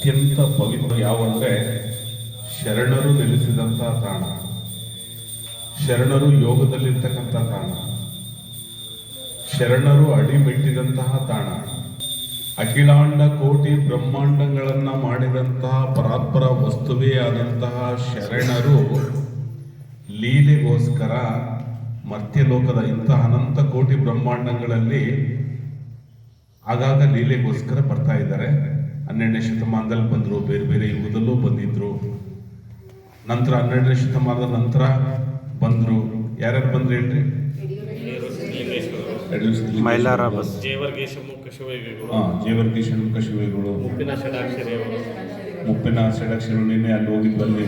ಅತ್ಯಂತ ಪವಿತ್ರ ಯಾವಂದರೆ ಶರಣರು ನೆಲೆಸಿದಂಥ ತಾಣ, ಶರಣರು ಯೋಗದಲ್ಲಿರ್ತಕ್ಕಂಥ ತಾಣ, ಶರಣರು ಅಡಿಮೆಟ್ಟಿದಂತಹ ತಾಣ, ಅಖಿಲಾಂಡ ಕೋಟಿ ಬ್ರಹ್ಮಾಂಡಗಳನ್ನು ಮಾಡಿದಂತಹ ಪರಾತ್ಪರ ವಸ್ತುವೇ ಆದಂತಹ ಶರಣರು ಲೀಲೆಗೋಸ್ಕರ ಮರ್ತ್ಯಲೋಕದ ಇಂತಹ ಅನಂತ ಕೋಟಿ ಬ್ರಹ್ಮಾಂಡಗಳಲ್ಲಿ ಆಗಾಗ ಲೀಲೆಗೋಸ್ಕರ ಬರ್ತಾ ಇದ್ದಾರೆ. 12ನೇ ಶತಮಾನದಲ್ಲಿ ಬಂದರು, ಬೇರೆ ಬೇರೆ ಯುಗದಲ್ಲೂ ಬಂದಿದ್ರು. ನಂತರ 12ನೇ ಶತಮಾನದ ನಂತರ ಬಂದರು. ಯಾರ್ಯಾರು ಬಂದ್ರು ಹೇಳ್ರಿ? ಜೇವರ್ಗೀಶ ಮುಖ ಶಿವೈಗಳು, ಮುಪ್ಪಿನ ಷಡಾಕ್ಷರಿಗಳು ನಿನ್ನೆ ಅಲ್ಲಿ ಹೋಗಿದ್ವಲ್ಲಿ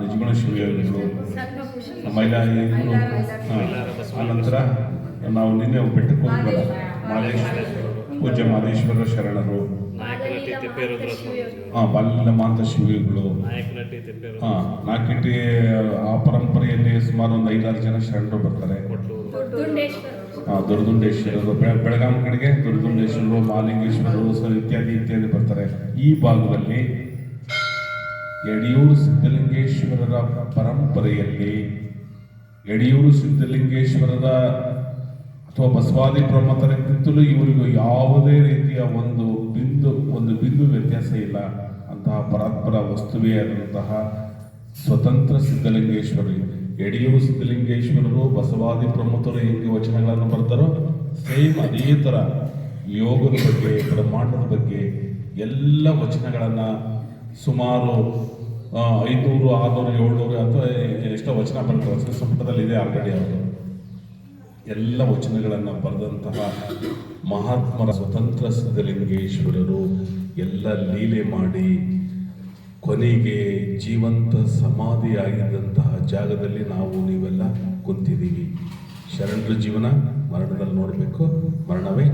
ನಿಜಗುಣ ಶಿವಯೋಗಿಗಳು, ಆನಂತರ ನಾವು ನಿನ್ನೆ ಬೆಟ್ಟಕ್ಕೆ ಹೋಗಿದ್ವಲ್ಲ ಪೂಜ್ಯ ಮಾದೇಶ್ವರ ಶರಣರು, ಬಾಲ್ಯಮಾಂತ ಶಿವಯೋಗಿಗಳು, ನಾಲ್ಕಿಟಿ ಆ ಪರಂಪರೆಯಲ್ಲಿ ಸುಮಾರು ಒಂದು 5-6 ಜನ ಶರಣರು ಬರ್ತಾರೆ. ದೊಡ್ಡದುಂಡೇಶ್ವರರು, ಬೆಳಗಾಂ ಕಡೆಗೆ ದೊಡ್ಡದುಂಡೇಶ್ವರರು, ಮಹಾಲಿಂಗೇಶ್ವರರು ಇತ್ಯಾದಿ ಬರ್ತಾರೆ. ಈ ಭಾಗದಲ್ಲಿ ಯಡಿಯೂರು ಸಿದ್ಧಲಿಂಗೇಶ್ವರರ ಪರಂಪರೆಯಲ್ಲಿ ಯಡಿಯೂರು ಸಿದ್ಧಲಿಂಗೇಶ್ವರರ ಅಥವಾ ಬಸವಾದಿ ಪ್ರಮತರಿಗಿಂತಲೂ ಇವರಿಗೂ ಯಾವುದೇ ರೀತಿಯ ಒಂದು ಬಿಂದು ವ್ಯತ್ಯಾಸ ಇಲ್ಲ. ಅಂತಹ ಪರಾತ್ಪರ ವಸ್ತುವೇ ಆದಂತಹ ಸ್ವತಂತ್ರ ಸಿದ್ಧಲಿಂಗೇಶ್ವರ ಯಡಿಯೂರು ಸಿದ್ಧಲಿಂಗೇಶ್ವರರು ಬಸವಾದಿ ಪ್ರಮುಖರು ಹೆಂಗೆ ವಚನಗಳನ್ನು ಬರ್ತಾರೋ ಸೇಮ್ ಅದೇ ಥರ ಯೋಗದ ಬಗ್ಗೆ, ಬ್ರಹ್ಮಾಂಡದ ಬಗ್ಗೆ ಎಲ್ಲ ವಚನಗಳನ್ನು ಸುಮಾರು 500, 600, 700 ಅಥವಾ ಎಷ್ಟೋ ವಚನ ಬರ್ತಾರೆ. ವಚನ ಸಂಪುಟದಲ್ಲಿ ಇದೆ ಆಲ್ರೆಡಿ. ಅವರು ಎಲ್ಲ ವಚನಗಳನ್ನು ಬರೆದಂತಹ ಮಹಾತ್ಮರ ಸ್ವತಂತ್ರ ಸಿದ್ಧಲಿಂಗೇಶ್ವರರು ಎಲ್ಲ ಲೀಲೆ ಮಾಡಿ ಕೊನೆಗೆ ಜೀವಂತ ಸಮಾಧಿಯಾಗಿದ್ದಂತಹ ಜಾಗದಲ್ಲಿ ನಾವು ನೀವೆಲ್ಲ ಕುಂತಿದ್ದೀವಿ. ಶರಣರ ಜೀವನ ಮರಣದಲ್ಲಿ ನೋಡಬೇಕು, ಮರಣವೇ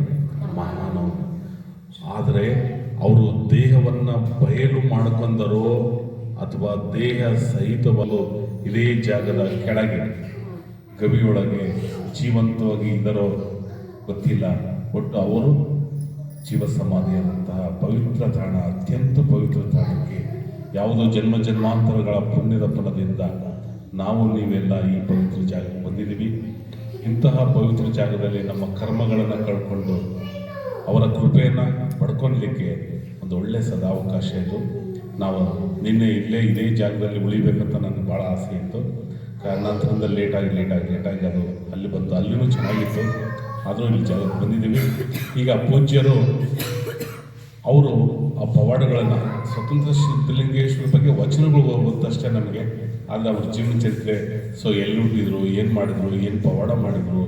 ಮಹಾನವ. ಆದರೆ ಅವರು ದೇಹವನ್ನು ಬಯಲು ಮಾಡಿಕೊಂಡರೋ ಅಥವಾ ದೇಹ ಸಹಿತವಲ್ಲೋ ಇದೇ ಜಾಗದ ಕೆಳಗೆ ಗವಿಯೊಳಗೆ ಜೀವಂತವಾಗಿ ಇದರೋ ಗೊತ್ತಿಲ್ಲ. ಒಟ್ಟು ಅವರು ಜೀವ ಸಮಾಧಿಯಾದಂತಹ ಪವಿತ್ರ ತಾಣ, ಅತ್ಯಂತ ಪವಿತ್ರ ತಾಣಕ್ಕೆ ಯಾವುದೋ ಜನ್ಮಾಂತರಗಳ ಪುಣ್ಯದ ಫಲದಿಂದ ನಾವು ನೀವೆಲ್ಲ ಈ ಪವಿತ್ರ ಜಾಗಕ್ಕೆ ಬಂದಿದ್ದೀವಿ. ಇಂತಹ ಪವಿತ್ರ ಜಾಗದಲ್ಲಿ ನಮ್ಮ ಕರ್ಮಗಳನ್ನು ಕಳ್ಕೊಂಡು ಅವರ ಕೃಪೆಯನ್ನು ಪಡ್ಕೊಳ್ಲಿಕ್ಕೆ ಒಂದು ಒಳ್ಳೆಯ ಸದಾವಕಾಶ ಇದು. ನಾವು ನಿನ್ನೆ ಇದೇ ಜಾಗದಲ್ಲಿ ಉಳಿಬೇಕಂತ ನನಗೆ ಭಾಳ ಆಸೆ ಇತ್ತು. ಕಾರಣಾಂತರದಿಂದ ಲೇಟಾಗಿ ಅದು ಅಲ್ಲಿ ಬಂತು. ಅಲ್ಲಿನೂ ಚೆನ್ನಾಗಿತ್ತು, ಆದರೂ ಇಲ್ಲಿ ಜಾಗಕ್ಕೆ ಬಂದಿದ್ದೀವಿ. ಈಗ ಪೂಜ್ಯರು ಅವರು ಆ ಪವಾಡಗಳನ್ನು ಸ್ವತಂತ್ರ ಸಿದ್ಧಲಿಂಗೇಶ್ವರ ಬಗ್ಗೆ ವಚನಗಳು ಗೊತ್ತಷ್ಟೇ ನಮಗೆ, ಆದರೆ ಅವ್ರ ಜೀವನ ಚರಿತ್ರೆ, ಎಲ್ಲಿ ಹುಟ್ಟಿದ್ರು, ಏನು ಮಾಡಿದ್ರು, ಏನು ಪವಾಡ ಮಾಡಿದರು,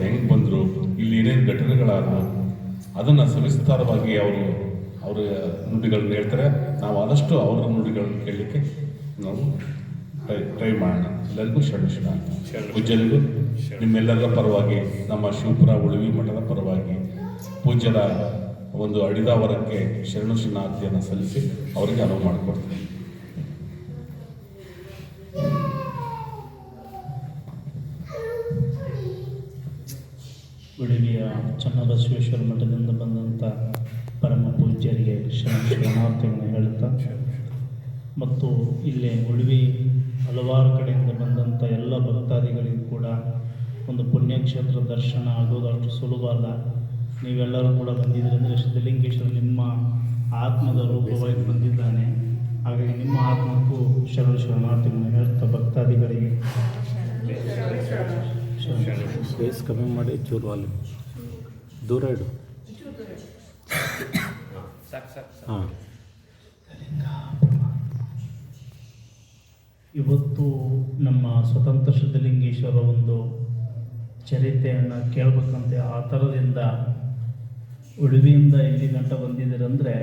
ಹೆಂಗೆ ಬಂದರು, ಇಲ್ಲಿ ಏನೇನು ಘಟನೆಗಳಾದವು, ಅದನ್ನು ಸವಿಸ್ತಾರವಾಗಿ ಅವರ ನುಡಿಗಳನ್ನ ಹೇಳ್ತಾರೆ. ನಾವು ಆದಷ್ಟು ಅವರ ನುಡಿಗಳನ್ನ ಕೇಳಲಿಕ್ಕೆ ನಾವು ಟ್ರೈ ಮಾಡೋಣ. ಎಲ್ಲರಿಗೂ ಶರಣ ಪೂಜ್ಯರಿಗೂ ನಿಮ್ಮೆಲ್ಲರ ಪರವಾಗಿ, ನಮ್ಮ ಶಿವಪುರ ಉಳುವಿ ಮಠದ ಪರವಾಗಿ ಪೂಜ್ಯರ ಒಂದು ಅಡಿದಾವರಕ್ಕೆ ಶರಣಾರ್ಥಿಯನ್ನು ಸಲ್ಲಿಸಿ ಅವರಿಗೆ ಅನುವು ಮಾಡಿಕೊಡ್ತೀನಿ. ಉಡುಪಿಯ ಚನ್ನಬಸವೇಶ್ವರ ಮಠದಿಂದ ಬಂದಂಥ ಪರಮ ಪೂಜ್ಯರಿಗೆ ಶರಣಾರ್ಥಿಗಳನ್ನು ಹೇಳುತ್ತಾ, ಮತ್ತು ಇಲ್ಲಿ ಉಡುಪಿ ಹಲವಾರು ಕಡೆಯಿಂದ ಬಂದಂಥ ಎಲ್ಲ ಭಕ್ತಾದಿಗಳಿಗೂ ಕೂಡ ಒಂದು ಪುಣ್ಯಕ್ಷೇತ್ರ ದರ್ಶನ ಆಗೋದು ಅಷ್ಟು ಸುಲಭ ಅಲ್ಲ. ನೀವೆಲ್ಲರೂ ಕೂಡ ಬಂದಿದ್ದೀರಿ ಅಂದರೆ ಸಿದ್ಧಲಿಂಗೇಶ್ವರ ನಿಮ್ಮ ಆತ್ಮದ ರೂಪವಾಗಿ ಬಂದಿದ್ದಾನೆ. ಹಾಗಾಗಿ ನಿಮ್ಮ ಆತ್ಮಕ್ಕೂ ಶರಣಾರ್ಥಿಗಳನ್ನು ಹೇಳ್ತಾ ಭಕ್ತಾದಿಗಳಿಗೆ ಸ್ಪೇಸ್ ಕಮ್ಮಿ ಮಾಡಿ ಚೂರು ಅಲ್ಲಿ ದೂರ ಇಡು. ಹಾಂ, ಇವತ್ತು ನಮ್ಮ ಸ್ವತಂತ್ರ ಸಿದ್ಧಲಿಂಗೇಶ್ವರ ಒಂದು ಚರಿತ್ರೆಯನ್ನು ಕೇಳಬೇಕಂತೆ ಆ ಥರದಿಂದ ಉಡುಪಿಯಿಂದ ಇಲ್ಲಿ ಗಂಟ ಬಂದಿದ್ದೀರಂದರೆ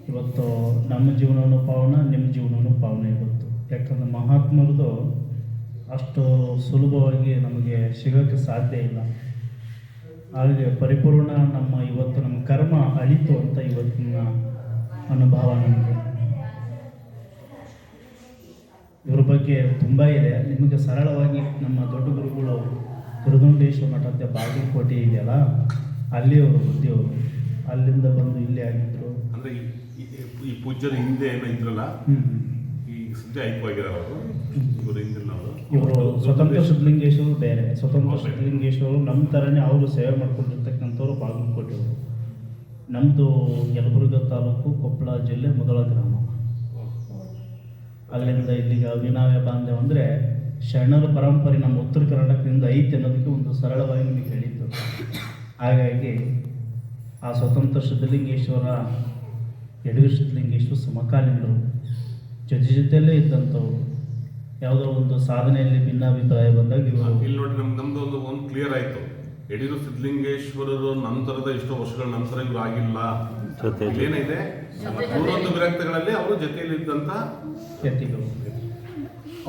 ಇವತ್ತು ನಮ್ಮ ಜೀವನವೂ ಪಾವನ, ನಿಮ್ಮ ಜೀವನವೂ ಪಾವನ ಇವತ್ತು. ಯಾಕಂದರೆ ಮಹಾತ್ಮರದು ಅಷ್ಟು ಸುಲಭವಾಗಿ ನಮಗೆ ಸಿಗೋಕ್ಕೆ ಸಾಧ್ಯ ಇಲ್ಲ. ಹಾಗೆ ಪರಿಪೂರ್ಣ ಇವತ್ತು ನಮ್ಮ ಕರ್ಮ ಅಳಿತು ಅಂತ ಇವತ್ತಿನ ಅನುಭವ ನಮಗೆ. ಇವ್ರ ಬಗ್ಗೆ ತುಂಬ ಇದೆ. ನಿಮಗೆ ಸರಳವಾಗಿ ನಮ್ಮ ದೊಡ್ಡ ಗುರುಗಳು ಗುರುದುಂಡೇಶ್ವರ ಮಠ ಅಂತ ಬಾಗಲಕೋಟೆ ಇದೆಯಲ್ಲ, ಅಲ್ಲಿ ಅವರು ಬುದ್ಧಿಯವರು ಅಲ್ಲಿಂದ ಬಂದು ಇಲ್ಲೇ ಆಗಿದ್ರು. ಅಂದ್ರೆ ಈ ಪೂಜ್ಯರು ಹಿಂದೆ ಏನೋ ಇದ್ರಲ್ಲ, ಈ ಸದ್ಯ ಐಕ್ಯವಾಗಿದ್ದಾರೆ ಅವರು. ಇವರು ಹಿಂದಿಲ್ಲ ಅವರು. ಇವರು ಸ್ವತಂತ್ರ ಸಿದ್ಧಲಿಂಗೇಶ್ವರು ಬೇರೆ. ಸ್ವತಂತ್ರ ಸಿದ್ಧಲಿಂಗೇಶ್ವರು ನಮ್ಮ ಥರನೇ ಅವರು ಸೇವೆ ಮಾಡ್ಕೊಂಡಿರ್ತಕ್ಕಂಥವ್ರು ಬಾಗಲಕೋಟೆಯವರು. ನಮ್ಮದು ಯಲಬುರ್ಗಾ ತಾಲೂಕು, ಕೊಪ್ಪಳ ಜಿಲ್ಲೆ, ಮೊದಲ ಗ್ರಾಮ. ಅಲ್ಲಿಂದ ಇಲ್ಲಿಗೆ ಅವಿನಾವ್ಯ ಬಾಂಧವ್ಯ ಅಂದರೆ ಶರಣರ ಪರಂಪರೆ ನಮ್ಮ ಉತ್ತರ ಕರ್ನಾಟಕದಿಂದ ಐತೆ ಅನ್ನೋದಕ್ಕೆ ಒಂದು ಸರಳವಾಗಿ ನಿಮಗೆ ಹೇಳಿದ್ದು. ಹಾಗಾಗಿ ಆ ಸ್ವತಂತ್ರ ಸಿದ್ಧಲಿಂಗೇಶ್ವರ, ಯಡೂರು ಸಿದ್ಧಲಿಂಗೇಶ್ವರ ಸಮಕಾಲೀನರು, ಜೊತೆಯಲ್ಲೇ ಇದ್ದಂಥವ್ರು. ಯಾವುದೋ ಒಂದು ಸಾಧನೆಯಲ್ಲಿ ಭಿನ್ನಾಭಿಪ್ರಾಯ ಬಂದಾಗ ಇವರು ಇಲ್ಲಿ ನೋಡಿ ನಮ್ದು ಒಂದು ಕ್ಲಿಯರ್ ಆಯಿತು. ಯಡೂರು ಸಿದ್ಧಲಿಂಗೇಶ್ವರರು ನಂತರದ ಎಷ್ಟೋ ವರ್ಷಗಳ ನಂತರ ಇವರು ಆಗಿಲ್ಲ. ಏನಿದೆ ನೂರೊಂದು ವಿರಕ್ತಗಳಲ್ಲಿ ಅವರು ಜೊತೆಯಲ್ಲಿ ಇದ್ದಂಥ ಯತಿಗಳು,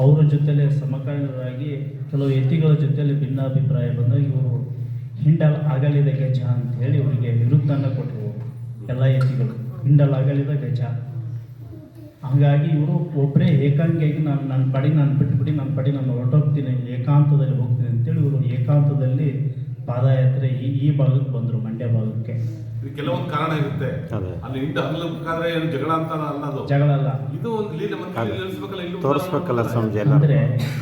ಅವರ ಜೊತೆಲೆ ಸಮಕಾಲೀನರಾಗಿ ಕೆಲವು ಯತಿಗಳ ಜೊತೆಯಲ್ಲಿ ಭಿನ್ನಾಭಿಪ್ರಾಯ ಬಂದಾಗ ಇವರು ಹಿಂಡಲ್ ಆಗಲಿದ ಗಜ ಅಂತ ಹೇಳಿ ಇವರಿಗೆ ವಿರುದ್ಧನ ಕೊಟ್ಟರು. ಎಲ್ಲ ಯತಿಗಳು ಹಿಂಡಲ್ ಆಗಲಿದ ಗಜ. ಹಾಗಾಗಿ ಇವರು ಒಬ್ಬರೇ ಏಕಾಂಗಿಯಾಗಿ ನನ್ನ ಪಡಿ ನಾನು ಬಿಟ್ಟುಬಿಡಿ, ನನ್ನ ಪಡಿ ನಾನು ಹೊರಟೋಗ್ತೀನಿ, ಏಕಾಂತದಲ್ಲಿ ಹೋಗ್ತೀನಿ ಅಂತೇಳಿ ಇವರು ಏಕಾಂತದಲ್ಲಿ ಪಾದಯಾತ್ರೆ ಈ ಭಾಗಕ್ಕೆ ಬಂದರು, ಮಂಡ್ಯ ಭಾಗಕ್ಕೆ. ಕೆಲವೊಂದು ಕಾರಣ ಇರುತ್ತೆ. ಅಲ್ಲಿ ಹಿಂದೆ ಹಗ್ಲಬೇಕಾದ್ರೆ ಏನು ಜಗಳ ಅಂತ ಅಲ್ಲ, ಅದು ಜಗಳ ಅಲ್ಲ, ಇದು ಒಂದು ಲೀಲೆ ಮತ್ತೆ ತೋರಿಸ್ಬೇಕಲ್ಲ ಸಂಜೆ. ಅಂದರೆ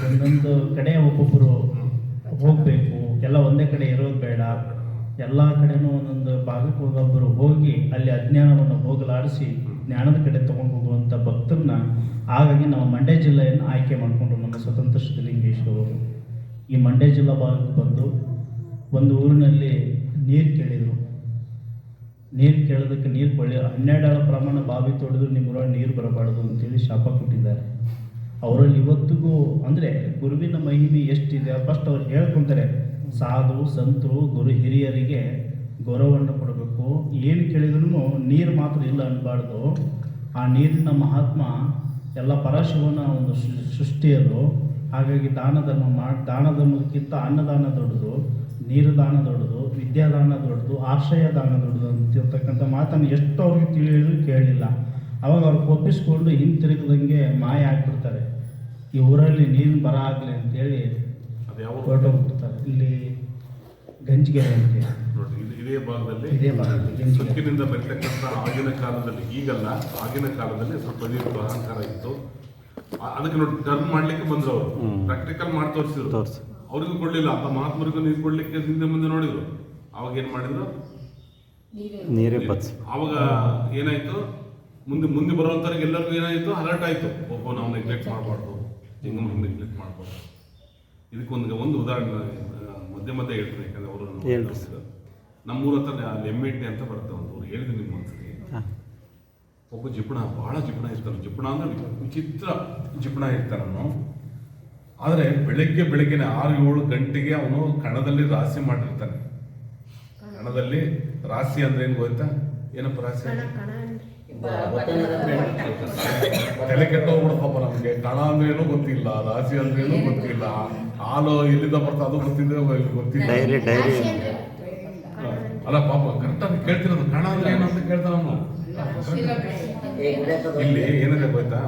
ಒಂದೊಂದು ಕಡೆ ಒಬ್ಬೊಬ್ಬರು ಹೋಗಬೇಕು, ಎಲ್ಲ ಒಂದೇ ಕಡೆ ಇರೋದು ಬೇಡ. ಎಲ್ಲ ಕಡೆನೂ ಒಂದೊಂದು ಭಾಗಕ್ಕೆ ಒಬ್ಬೊಬ್ಬರು ಹೋಗಿ ಅಲ್ಲಿ ಅಜ್ಞಾನವನ್ನು ಹೋಗಲಾಡಿಸಿ ಜ್ಞಾನದ ಕಡೆ ತೊಗೊಂಡು ಹೋಗುವಂಥ ಭಕ್ತರನ್ನ ಹಾಗಾಗಿ ನಮ್ಮ ಮಂಡ್ಯ ಜಿಲ್ಲೆಯನ್ನು ಆಯ್ಕೆ ಮಾಡಿಕೊಂಡ್ರು ನಮ್ಮ ಸ್ವತಂತ್ರ ಸಿದ್ಧಲಿಂಗೇಶ್ವರವರು. ಈ ಮಂಡ್ಯ ಜಿಲ್ಲಾ ಭಾಗಕ್ಕೆ ಬಂದು ಒಂದು ಊರಿನಲ್ಲಿ ನೀರು ಕೇಳಿದರು. ನೀರು ಕೇಳೋದಕ್ಕೆ ನೀರು ಕೊಳ್ಳಿ 12 ಆಳ ಪ್ರಮಾಣ ಬಾವಿ ತೋಡಿದ್ರು ನಿಮ್ಮೂರಾಗ ನೀರು ಬರಬಾರ್ದು ಅಂತೇಳಿ ಶಾಪ ಕೊಟ್ಟಿದ್ದಾರೆ. ಅವರಲ್ಲಿ ಇವತ್ತಿಗೂ ಅಂದರೆ ಗುರುವಿನ ಮಹಿಮೆ ಎಷ್ಟಿದೆ ಫಸ್ಟ್ ಅವ್ರು ಹೇಳ್ಕೊತಾರೆ. ಸಾಧು ಸಂತರು ಗುರು ಹಿರಿಯರಿಗೆ ಗೌರವವನ್ನು ಕೊಡಬೇಕು. ಏನು ಕೇಳಿದ್ರು ನೀರು ಮಾತ್ರ ಇಲ್ಲ ಅನ್ನಬಾರ್ದು. ಆ ನೀರಿನ ಮಹಾತ್ಮ ಎಲ್ಲ ಪರಶಿವನ ಒಂದು ಸೃಷ್ಟಿಯದು. ಹಾಗಾಗಿ ದಾನ ಧರ್ಮಕ್ಕಿಂತ ಅನ್ನದಾನ ದೊಡ್ಡದು, ನೀರು ದಾನ ದೊಡ್ಡದು, ವಿದ್ಯಾದಾನ ದೊಡ್ಡದು, ಆಶ್ರಯ ದಾನ ದೊಡ್ಡದು ಅಂತಿರ್ತಕ್ಕಂಥ ಮಾತನ್ನು ಎಷ್ಟು ಅವ್ರಿಗೆ ತಿಳಿಯೋದು ಕೇಳಲಿಲ್ಲ. ಅವಾಗ ಅವ್ರು ಕೊಪ್ಪಿಸ್ಕೊಂಡು ಹಿಂತಿರುಗದಂಗೆ ಮಾಯ ಆಗ್ಬಿಡ್ತಾರೆ. ಈ ಊರಲ್ಲಿ ನೀರು ಬರ ಆಗಲಿ ಅಂತೇಳಿ ಹೊರಟೋಗ್ಬಿಡ್ತಾರೆ. ಇಲ್ಲಿ ಗಂಜಿಗೆರೆ ಅಂತ ಇದೇ ಭಾಗದಲ್ಲಿ ಗಂಜಿಗೆರೆ ಸುಕ್ಕಿನಿಂದ ಬರ್ತಕ್ಕಂಥ ಆಗಿನ ಕಾಲದಲ್ಲಿ, ಈಗಲ್ಲ ಆಗಿನ ಕಾಲದಲ್ಲಿ ಸ್ವಲ್ಪ ದೀರ್ಘ ಅಹಂಕಾರ ಇತ್ತು. ಅದಕ್ಕೆ ನೋಡಿ ಟರ್ನ್ ಮಾಡ್ಲಿಕ್ಕೆ ಬಂದ್ರು ಅವರು, ಪ್ರಾಕ್ಟಿಕಲ್ ಮಾಡಿ ತೋರಿಸಿದ್ರು. ಅವ್ರಿಗೂ ಕೊಡ್ಲಿಲ್ಲ, ಅಂತ ಮಹಾತ್ಮರಿಗೂ ನೀರು ಕೊಡ್ಲಿಕ್ಕೆ ಹಿಂದೆ ಮುಂದೆ ನೋಡಿದ್ರು. ಅವಾಗ ಏನ್ ಮಾಡಿದ್ರು, ನೀರೇ ಬಸ್. ಅವಾಗ ಏನಾಯ್ತು, ಮುಂದೆ ಬರುವಂತವ್ರಿಗೆ ಎಲ್ಲರಿಗೂ ಏನಾಯ್ತು, ಅಲರ್ಟ್ ಆಯ್ತು. ಒಬ್ಬ ನಾವು ನೆಗ್ಲೆಕ್ಟ್ ಮಾಡಬಾರ್ದು, ಹಿಂಗೆ ನೆಗ್ಲೆಕ್ಟ್ ಮಾಡಬಾರ್ದು. ಇದಕ್ಕೊಂದು ಉದಾಹರಣೆ ಮಧ್ಯೆ ಹೇಳ್ತೀನಿ. ಯಾಕಂದ್ರೆ ಅವರು ನಮ್ಮೂರ ಹತ್ರ ಅಲ್ಲಿ MIT ಅಂತ ಬರುತ್ತೆ ಒಂದು ಊರು, ಹೇಳಿದ್ದೀನಿ ನಿಮ್ಮ ಒಂದ್ಸತಿ. ಒಬ್ಬ ಜಿಪಣ, ಬಹಳ ಜಿಪಣ ಇರ್ತಾನೆ. ಜಿಪಣ ಅಂದ್ರೆ ವಿಚಿತ್ರ ಜಿಪಣ ಇರ್ತಾನವನು. ಆದರೆ ಬೆಳಗ್ಗೆನೆ 6-7 ಗಂಟೆಗೆ ಅವನು ಕಣದಲ್ಲಿ ರಾಶಿ ಮಾಡಿರ್ತಾನೆ. ಕಣದಲ್ಲಿ ರಾಶಿ ಅಂದ್ರೆ ಏನು ಗೊತ್ತಾ? ಏನಪ್ಪ ರಾಶಿ? ತಲೆ ಕೆಟ್ಟೋಗ್ಬಿಡ್ತಪ್ಪ ನಮ್ಗೆ. ಕಣ ಅಂದ್ರೆ ಏನೋ ಗೊತ್ತಿಲ್ಲ, ರಾಶಿ ಅಂದ್ರೆ ಏನೋ ಗೊತ್ತಿಲ್ಲ, ಹಾಲು ಎಲ್ಲಿಂದ ಬರ್ತಾ ಅದು ಗೊತ್ತಿಲ್ಲ. ಡೈರಿ ಅಲ್ಲ ಪಾಪ ಕರೆಕ್ಟಾಗಿ ಕೇಳ್ತಿರೋದು. ಕಣ ಅಂದ್ರೆ ಏನು ಅಂತ ಕೇಳ್ತಾನ ಅವನು. ಇಲ್ಲಿ ಏನಿದೆ ಗೊತ್ತಾ,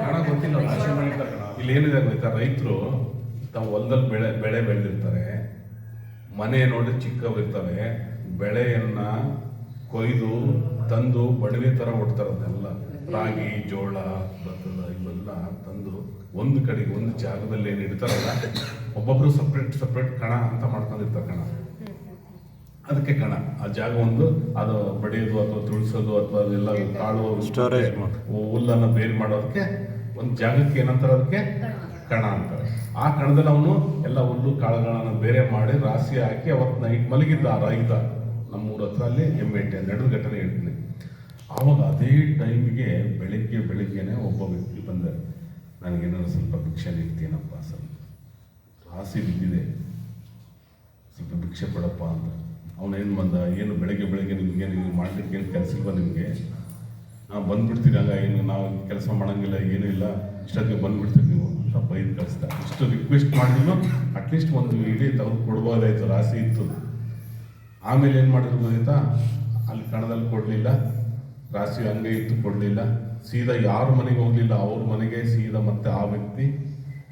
ಕಣ ಗೊತ್ತಿಲ್ಲ, ರಾಶಿ ಮಾಡಿರ್ತಾರೆ. ಇಲ್ಲಿ ಏನಿದೆ ಗೊತ್ತಾ, ರೈತರು ತಾವು ಹೊಲದಲ್ಲಿ ಬೆಳೆ ಬೆಳೆದಿರ್ತಾರೆ. ಮನೆ ನೋಡಿ ಚಿಕ್ಕವಿರ್ತವೆ. ಬೆಳೆಯನ್ನ ಕೊಯ್ದು ತಂದು ಬಡವೆ ಥರ ಒಡ್ತಾರದೆಲ್ಲ. ರಾಗಿ, ಜೋಳ, ಭತ್ತದ ಇವೆಲ್ಲ ತಂದು ಒಂದು ಕಡೆಗೆ ಒಂದು ಜಾಗದಲ್ಲಿ ಏನು ಇಡ್ತಾರಲ್ಲ, ಒಬ್ಬೊಬ್ರು ಸಪ್ರೇಟ್ ಕಣ ಅಂತ ಮಾಡ್ಕೊಂಡಿರ್ತಾರೆ. ಕಣ ಅದಕ್ಕೆ ಕಣ. ಆ ಜಾಗ ಒಂದು ಅದು ಬಡಿಯೋದು ಅಥವಾ ತುಳಿಸೋದು ಅಥವಾ ಅದೆಲ್ಲ ಕಾಳು ಸ್ಟೋರೇಜ್ ಹುಲ್ಲನ್ನು ಬೇರೆ ಮಾಡೋದಕ್ಕೆ ಒಂದು ಜಾಗಕ್ಕೆ ಏನಂತಾರೆ, ಅದಕ್ಕೆ ಕಣ ಅಂತಾರೆ. ಆ ಕಣದಲ್ಲಿ ಅವನು ಎಲ್ಲ ಹುಲ್ಲು ಕಾಳುಗಳನ್ನು ಬೇರೆ ಮಾಡಿ ರಾಶಿ ಹಾಕಿ ಅವತ್ತು ನೈಟ್ ಮಲಗಿದ್ದ ಆ ರೈತ. ನಮ್ಮೂರ ಹತ್ರ ಅಲ್ಲಿ MIT ನಡೆದ ಘಟನೆ ಹೇಳ್ತೀನಿ. ಆವಾಗ ಅದೇ ಟೈಮಿಗೆ ಬೆಳಿಗ್ಗೆನೆ ಒಬ್ಬ ವ್ಯಕ್ತಿ ಬಂದ, ನನಗೇನಾದ್ರು ಸ್ವಲ್ಪ ಭಿಕ್ಷೆ ನೀಡ್ತೀನಪ್ಪ, ಸ್ವಲ್ಪ ರಾಶಿ ಬಿದ್ದಿದೆ, ಸ್ವಲ್ಪ ಭಿಕ್ಷೆ ಕೊಡಪ್ಪ ಅಂತ. ಅವನೇನು ಬಂದ, ಏನು ಬೆಳಗ್ಗೆ ನಿಮಗೆ ನೀವು ಮಾಡಲಿಕ್ಕೆ ಏನು ಕೆಲಸ ಇಲ್ವಾ ನಿಮಗೆ? ನಾವು ಬಂದುಬಿಡ್ತೀವಿ, ಹಂಗ ಏನು ನಾವು ಕೆಲಸ ಮಾಡೋಂಗಿಲ್ಲ, ಏನೂ ಇಲ್ಲ, ಇಷ್ಟೊತ್ತಿಗೆ ಬಂದುಬಿಡ್ತೀವಿ ನೀವು ಅಂತ ಬೈದು ಕಳಿಸ್ತಾ. ಇಷ್ಟು ರಿಕ್ವೆಸ್ಟ್ ಮಾಡಿದ್ರು ಅಟ್ಲೀಸ್ಟ್ ಒಂದು ಇಡೀ ತೆಗೆದು ಕೊಡ್ಬೋದಾಯ್ತು, ರಾಶಿ ಇತ್ತು. ಆಮೇಲೆ ಏನು ಮಾಡಿದ್ರು ಗೊತ್ತಾ, ಅಲ್ಲಿ ಕಣದಲ್ಲಿ ಕೊಡಲಿಲ್ಲ, ರಾಶಿ ಹಂಗೆ ಇತ್ತು, ಕೊಡಲಿಲ್ಲ. ಸೀದಾ ಯಾರ ಮನೆಗೆ ಹೋಗಲಿಲ್ಲ, ಅವ್ರ ಮನೆಗೆ ಸೀದಾ ಮತ್ತೆ ಆ ವ್ಯಕ್ತಿ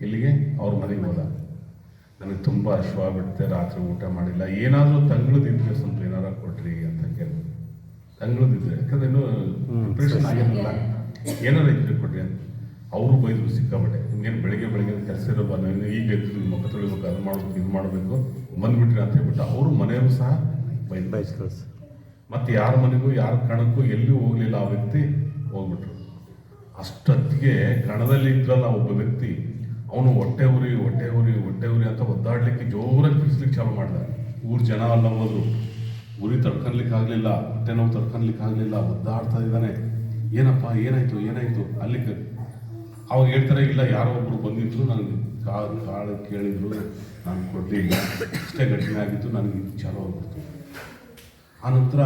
ಇಲ್ಲಿಗೆ ಅವ್ರ ಮನೆಗೆ ಹೋದ. ನನಗೆ ತುಂಬ ಅಶ್ವಾಗ್ಬಿಡುತ್ತೆ, ರಾತ್ರಿ ಊಟ ಮಾಡಿಲ್ಲ, ಏನಾದರೂ ತಂಗಳದಿದ್ರೆ ಸ್ವಲ್ಪ ಏನಾರ ಕೊಡ್ರಿ ಅಂತ ಕೇಳಿ ತಂಗಳದಿದ್ರೆ ಯಾಕಂದ್ರೆ ಇನ್ನೂ ಪ್ರಿಪ್ರೇಷನ್ ಆಗಿರಲಿಲ್ಲ, ಏನಾರ ಇದ್ರೆ ಕೊಡ್ರಿ ಅಂತ ಅವರು ಬೈದ್ರು ಸಿಕ್ಕಾಬಟ್ಟೆ. ನಿಮ್ಗೇನು ಬೆಳಗ್ಗೆ ಕೆಲಸ ಇರೋಲ್ಲ, ನಾನು ಈಗ ಎದ್ದು ಮುಖ ತೊಳಿಬೇಕು, ಅದು ಮಾಡಬೇಕು, ಇದು ಮಾಡಬೇಕು, ಬಂದ್ಬಿಟ್ರಿ ಅಂತ ಹೇಳ್ಬಿಟ್ಟು ಅವರು ಮನೆಯವರು ಸಹ ಬೈದ್ರು. ಮತ್ತು ಯಾರ ಮನೆಗೂ ಯಾರ ಕಣಕ್ಕೂ ಎಲ್ಲಿಯೂ ಹೋಗಲಿಲ್ಲ ಆ ವ್ಯಕ್ತಿ, ಹೋಗ್ಬಿಟ್ರು. ಅಷ್ಟೊತ್ತಿಗೆ ಕಣದಲ್ಲಿ ಇದ್ರಲ್ಲ ಒಬ್ಬ ವ್ಯಕ್ತಿ, ಅವನು ಹೊಟ್ಟೆ ಉರಿ ಅಂತ ಒದ್ದಾಡ್ಲಿಕ್ಕೆ ಜೋರಾಗಿ ಕಿರಿಸ್ಲಿಕ್ಕೆ ಚಾಲು ಮಾಡ್ದ. ಊರು ಜನ ಎಲ್ಲ ಹೋದ್ರು, ಉರಿ ತಡ್ಕೊಳ್ಲಿಕ್ಕೆ ಆಗಲಿಲ್ಲ, ಹೊಟ್ಟೆ ನೋವು ತಡ್ಕೊಳ್ಲಿಕ್ಕೆ ಆಗಲಿಲ್ಲ, ಒದ್ದಾಡ್ತಾ ಇದ್ದಾನೆ. ಏನಪ್ಪ ಏನಾಯ್ತು ಅಲ್ಲಿಗೆ ಅವಾಗ ಹೇಳ್ತಾರೆ, ಇಲ್ಲ ಯಾರೋ ಒಬ್ರು ಬಂದಿದ್ರು, ನನಗೆ ಕಾಳು ಕೇಳಿದ್ರು, ನಾನು ಕೊಡಲಿಲ್ಲ, ಇಷ್ಟೇ ಘಟನೆ ಆಗಿತ್ತು, ನನಗೆ ಇದು ಚಾಲು ಹೋಗ್ಬಿಡ್ತು. ಆನಂತರ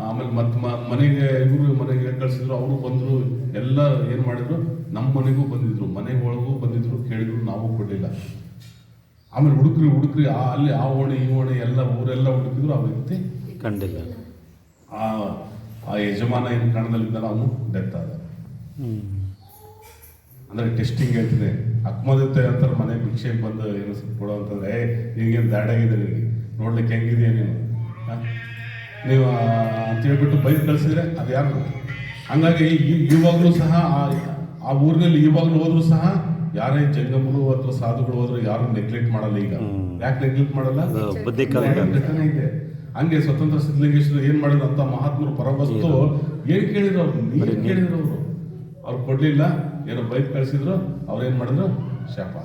ಆಮೇಲೆ ಮತ್ತೆ ಮನೆಗೆ ಕಳಿಸಿದ್ರು. ಅವರು ಬಂದರು, ಎಲ್ಲ ಏನು ಮಾಡಿದ್ರು, ನಮ್ಮ ಮನೆಗೂ ಬಂದಿದ್ರು, ಮನೆ ಒಳಗೂ ಬಂದಿದ್ರು, ಕೇಳಿದ್ರು, ನಾವು ಕೊಡಲಿಲ್ಲ. ಆಮೇಲೆ ಹುಡುಕ್ರಿ ಅಲ್ಲಿ ಆ ಓಣಿ ಈ ಓಣಿ ಎಲ್ಲ ಊರೆಲ್ಲ ಹುಡುಕಿದ್ರು, ಆ ವ್ಯಕ್ತಿ ಕಂಡಿಲ್ಲ. ಆ ಯಜಮಾನ ಏನು ಕಣದಲ್ಲಿದ್ದಾನೆ ಅವನು ಡೆತ್ ಆದ. ಅಂದರೆ ಟೆಸ್ಟಿಂಗ್ ಹೇಳ್ತಿದೆ, ಅಕ್ಮದಿತ್ತೆ ಅಂತಾರೆ ಮನೆ ಭಿಕ್ಷೆಗೆ ಬಂದು ಏನು ಕೊಡೋ ಅಂತಂದರೆ, ನಿನಗೇನು ದಾಡಾಗಿದೆ, ನಿನಗೆ ನೋಡ್ಲಿಕ್ಕೆ ಹೆಂಗಿದೆಯಾ ನೀನು ನೀವು ಅಂತ ಹೇಳ್ಬಿಟ್ಟು ಬೈದು ಕಳಿಸಿದ್ರೆ ಅದು ಯಾರು. ಹಂಗಾಗಿ ಇವಾಗಲೂ ಸಹ ಆ ಊರಿನಲ್ಲಿ ಇವಾಗಲೂ ಹೋದ್ರು ಸಹ ಯಾರೇ ಜಂಗಮರು ಅಥವಾ ಸಾಧುಗಳು ಹೋದ್ರು ಯಾರು ನೆಗ್ಲೆಕ್ಟ್ ಮಾಡಲ್ಲ. ಈಗ ಯಾಕೆ ನೆಗ್ಲೆಕ್ಟ್ ಮಾಡಲ್ಲ, ಘಟನೆ ಇದೆ. ಹಂಗೆ ಸ್ವತಂತ್ರ ಸಿದ್ಧಲಿಂಗೇಶ್ವರ ಏನ್ ಮಾಡಿದ್ರು ಅಂತ ಮಹಾತ್ಮರು ಪರವಸ್ತು ಏನ್ ಕೇಳಿದ್ರು ಅವ್ರು, ನೀರು ಕೇಳಿದ್ರು ಅವರು, ಅವ್ರು ಕೊಡ್ಲಿಲ್ಲ, ಏನೋ ಬೈಕ್ ಕಳಿಸಿದ್ರು, ಅವ್ರೇನ್ ಮಾಡಿದ್ರು, ಶಾಪ.